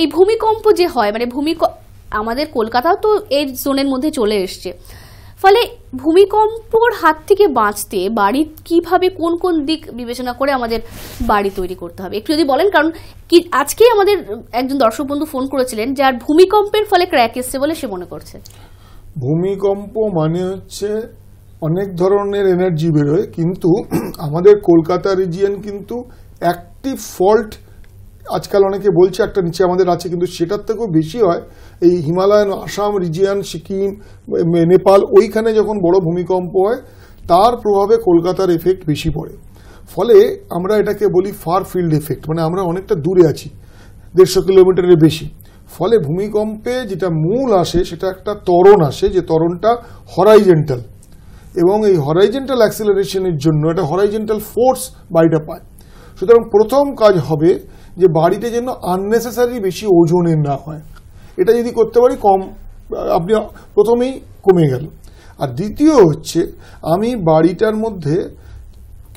এই ভূমিকম্প যে হয়, মানে আমাদের কলকাতাও তো এই জোনের মধ্যে চলে এসছে, ফলে ভূমিকম্পর হাত থেকে বাঁচতে বাড়ি কিভাবে কোন কোন দিক বিবেচনা করে আমাদের বাড়ি তৈরি করতে হবে একটু যদি বলেন। কারণ কি আজকেই আমাদের একজন দর্শক বন্ধু ফোন করেছিলেন, যার ভূমিকম্পের ফলে ক্র্যাক এসছে বলে সে মনে করছে। ভূমিকম্প মানে হচ্ছে অনেক ধরনের এনার্জি বেরোয়, কিন্তু আমাদের কলকাতা রিজিয়ন কিন্তু অ্যাক্টিভ ফল্ট আজকাল অনেকে বলছে একটা নিচে আমাদের আছে, কিন্তু সেটার থেকেও বেশি হয় এই হিমালয়ান, আসাম রিজিয়ন, সিকিম, নেপাল, ওইখানে যখন বড় ভূমিকম্প হয় তার প্রভাবে কলকাতার এফেক্ট বেশি পড়ে। ফলে আমরা এটাকে বলি ফার ফিল্ড এফেক্ট, মানে আমরা অনেকটা দূরে আছি, 150 কিলোমিটারের বেশি। ফলে ভূমিকম্পে যেটা মূল আসে সেটা একটা ত্বরণ আসে, যে ত্বরণটা হরাইজেন্টাল, এবং এই হরাইজেন্টাল অ্যাক্সিলারেশনের জন্য একটা হরাইজেন্টাল ফোর্স বাড়িটা পায়। সুতরাং প্রথম কাজ হবে যে বাড়িতে যেন আননেসেসারি বেশি ওজনের না হয়, এটা যদি করতে পারি কম, আপনি প্রথমেই কমে গেল। আর দ্বিতীয় হচ্ছে আমি বাড়িটার মধ্যে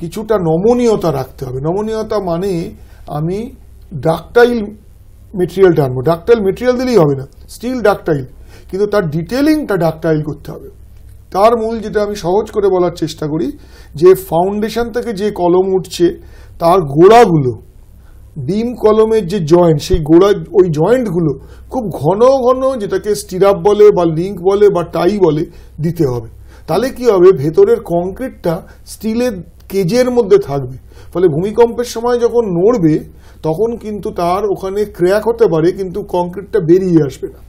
কিছুটা নমনীয়তা রাখতে হবে। নমনীয়তা মানে আমি ডাকটাইল মেটেরিয়ালটা আনবো। ডাকটাইল মেটেরিয়াল দিলেই হবে না, স্টিল ডাকটাইল, কিন্তু তার ডিটেলিংটা ডাকটাইল করতে হবে। তার মূল যেটা আমি সহজ করে বলার চেষ্টা করি, যে ফাউন্ডেশন থেকে যে কলম উঠছে তার গোড়াগুলো, বিম কলমের যে জয়েন্ট, সেই গোড়া, ওই জয়েন্টগুলো খুব ঘন ঘন, যেটাকে স্টিরাপ বলে বা লিঙ্ক বলে বা টাই বলে, দিতে হবে। তাহলে কি হবে, ভেতরের কংক্রিটটা স্টিলের কেজের মধ্যে থাকবে। ফলে ভূমিকম্পের সময় যখন নড়বে তখন কিন্তু তার ওখানে ক্র্যাক হতে পারে, কিন্তু কংক্রিটটা বেরিয়ে আসবে না।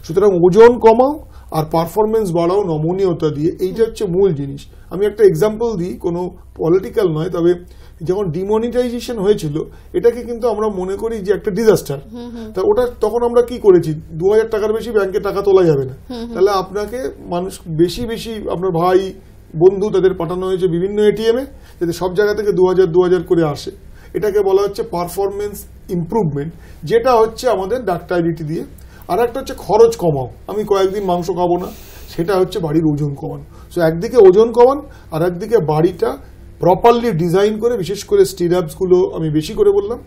সুতরাং ওজন কমাও আর পারফরমেন্স বাড়াও নমনীয়তা দিয়ে, এইটা হচ্ছে মূল জিনিস। আমি একটা এক্সাম্পল দিই, কোনো পলিটিক্যাল নয়, তবে যখন ডিমনিটাইজেশন হয়েছিল এটাকে কিন্তু আমরা মনে করি যে একটা ডিজাস্টার। তা ওটা তখন আমরা কি করেছি, 2000 টাকার বেশি ব্যাংকে টাকা তোলা যাবে না, তাহলে আপনাকে মানুষ বেশি বেশি, আপনার ভাই বন্ধু তাদের পাঠানো হয়েছে বিভিন্ন এটিএমে, যাতে সব জায়গা থেকে 2000 করে আসে। এটাকে বলা হচ্ছে পারফরমেন্স ইমপ্রুভমেন্ট, যেটা হচ্ছে আমাদের ডাক্টাইলিটি দিয়ে। আর একটা হচ্ছে খরচ কমাও, আমি কয়েকদিন মাংস খাবো না, সেটা হচ্ছে বাড়ির ওজন কমানো। সো একদিকে ওজন কমান, আর একদিকে বাড়িটা প্রপারলি ডিজাইন করে, বিশেষ করে স্টিরাপসগুলো আমি বেশি করে বললাম,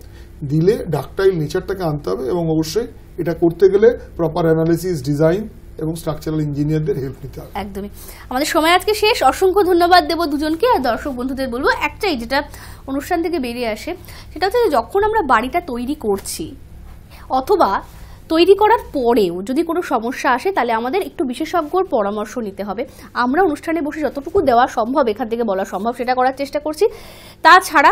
দিলে ডাকটাইল নেচারটাকে আনতে হবে। এবং অবশ্যই এটা করতে গেলে প্রপার অ্যানালিসিস, ডিজাইন এবং স্ট্রাকচারাল ইঞ্জিনিয়ারদের হেল্প নিতে হবে। একদমই। আমাদের সময় আজকে শেষ। অসংখ্য ধন্যবাদ দেব দুজনকে। আর দর্শক বন্ধুদের বলবো একটাই, যেটা অনুষ্ঠান থেকে বেরিয়ে আসে, সেটা হচ্ছে যখন আমরা বাড়িটা তৈরি করছি, অথবা তৈরি করার পরেও যদি কোনো সমস্যা আসে তাহলে আমাদের একটু বিশেষজ্ঞর পরামর্শ নিতে হবে। আমরা অনুষ্ঠানে বসে যতটুকু দেওয়া সম্ভব, এখান থেকে বলা সম্ভব, সেটা করার চেষ্টা করছি। তাছাড়া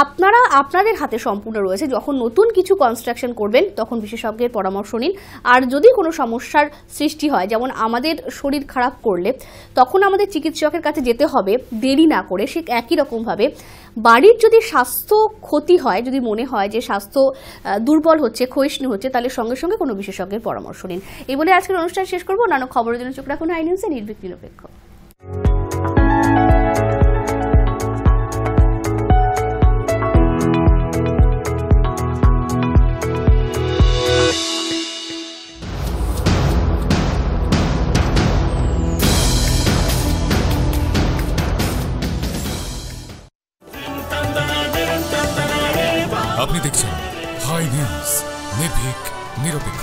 আপনারা আপনাদের হাতে সম্পূর্ণ রয়েছে, যখন নতুন কিছু কনস্ট্রাকশন করবেন তখন বিশেষজ্ঞের পরামর্শ নিন। আর যদি কোনো সমস্যার সৃষ্টি হয়, যেমন আমাদের শরীর খারাপ করলে তখন আমাদের চিকিৎসকের কাছে যেতে হবে দেরি না করে, সে একই রকমভাবে বাড়ির যদি স্বাস্থ্য ক্ষতি হয়, যদি মনে হয় যে স্বাস্থ্য দুর্বল হচ্ছে, ক্ষয়িষ্ণু হচ্ছে, তাহলে সঙ্গে সঙ্গে কোনো বিশেষজ্ঞের পরামর্শ নিন। এই বলে আজকের অনুষ্ঠান শেষ করবো। অন্যান্য খবরের জন্য চোখ রাখুন আই নিউজে, নির্ভীক নিরপেক্ষ। আপনি দেখছেন হাই নিউজ, নির্ভীক নিরপেক্ষ।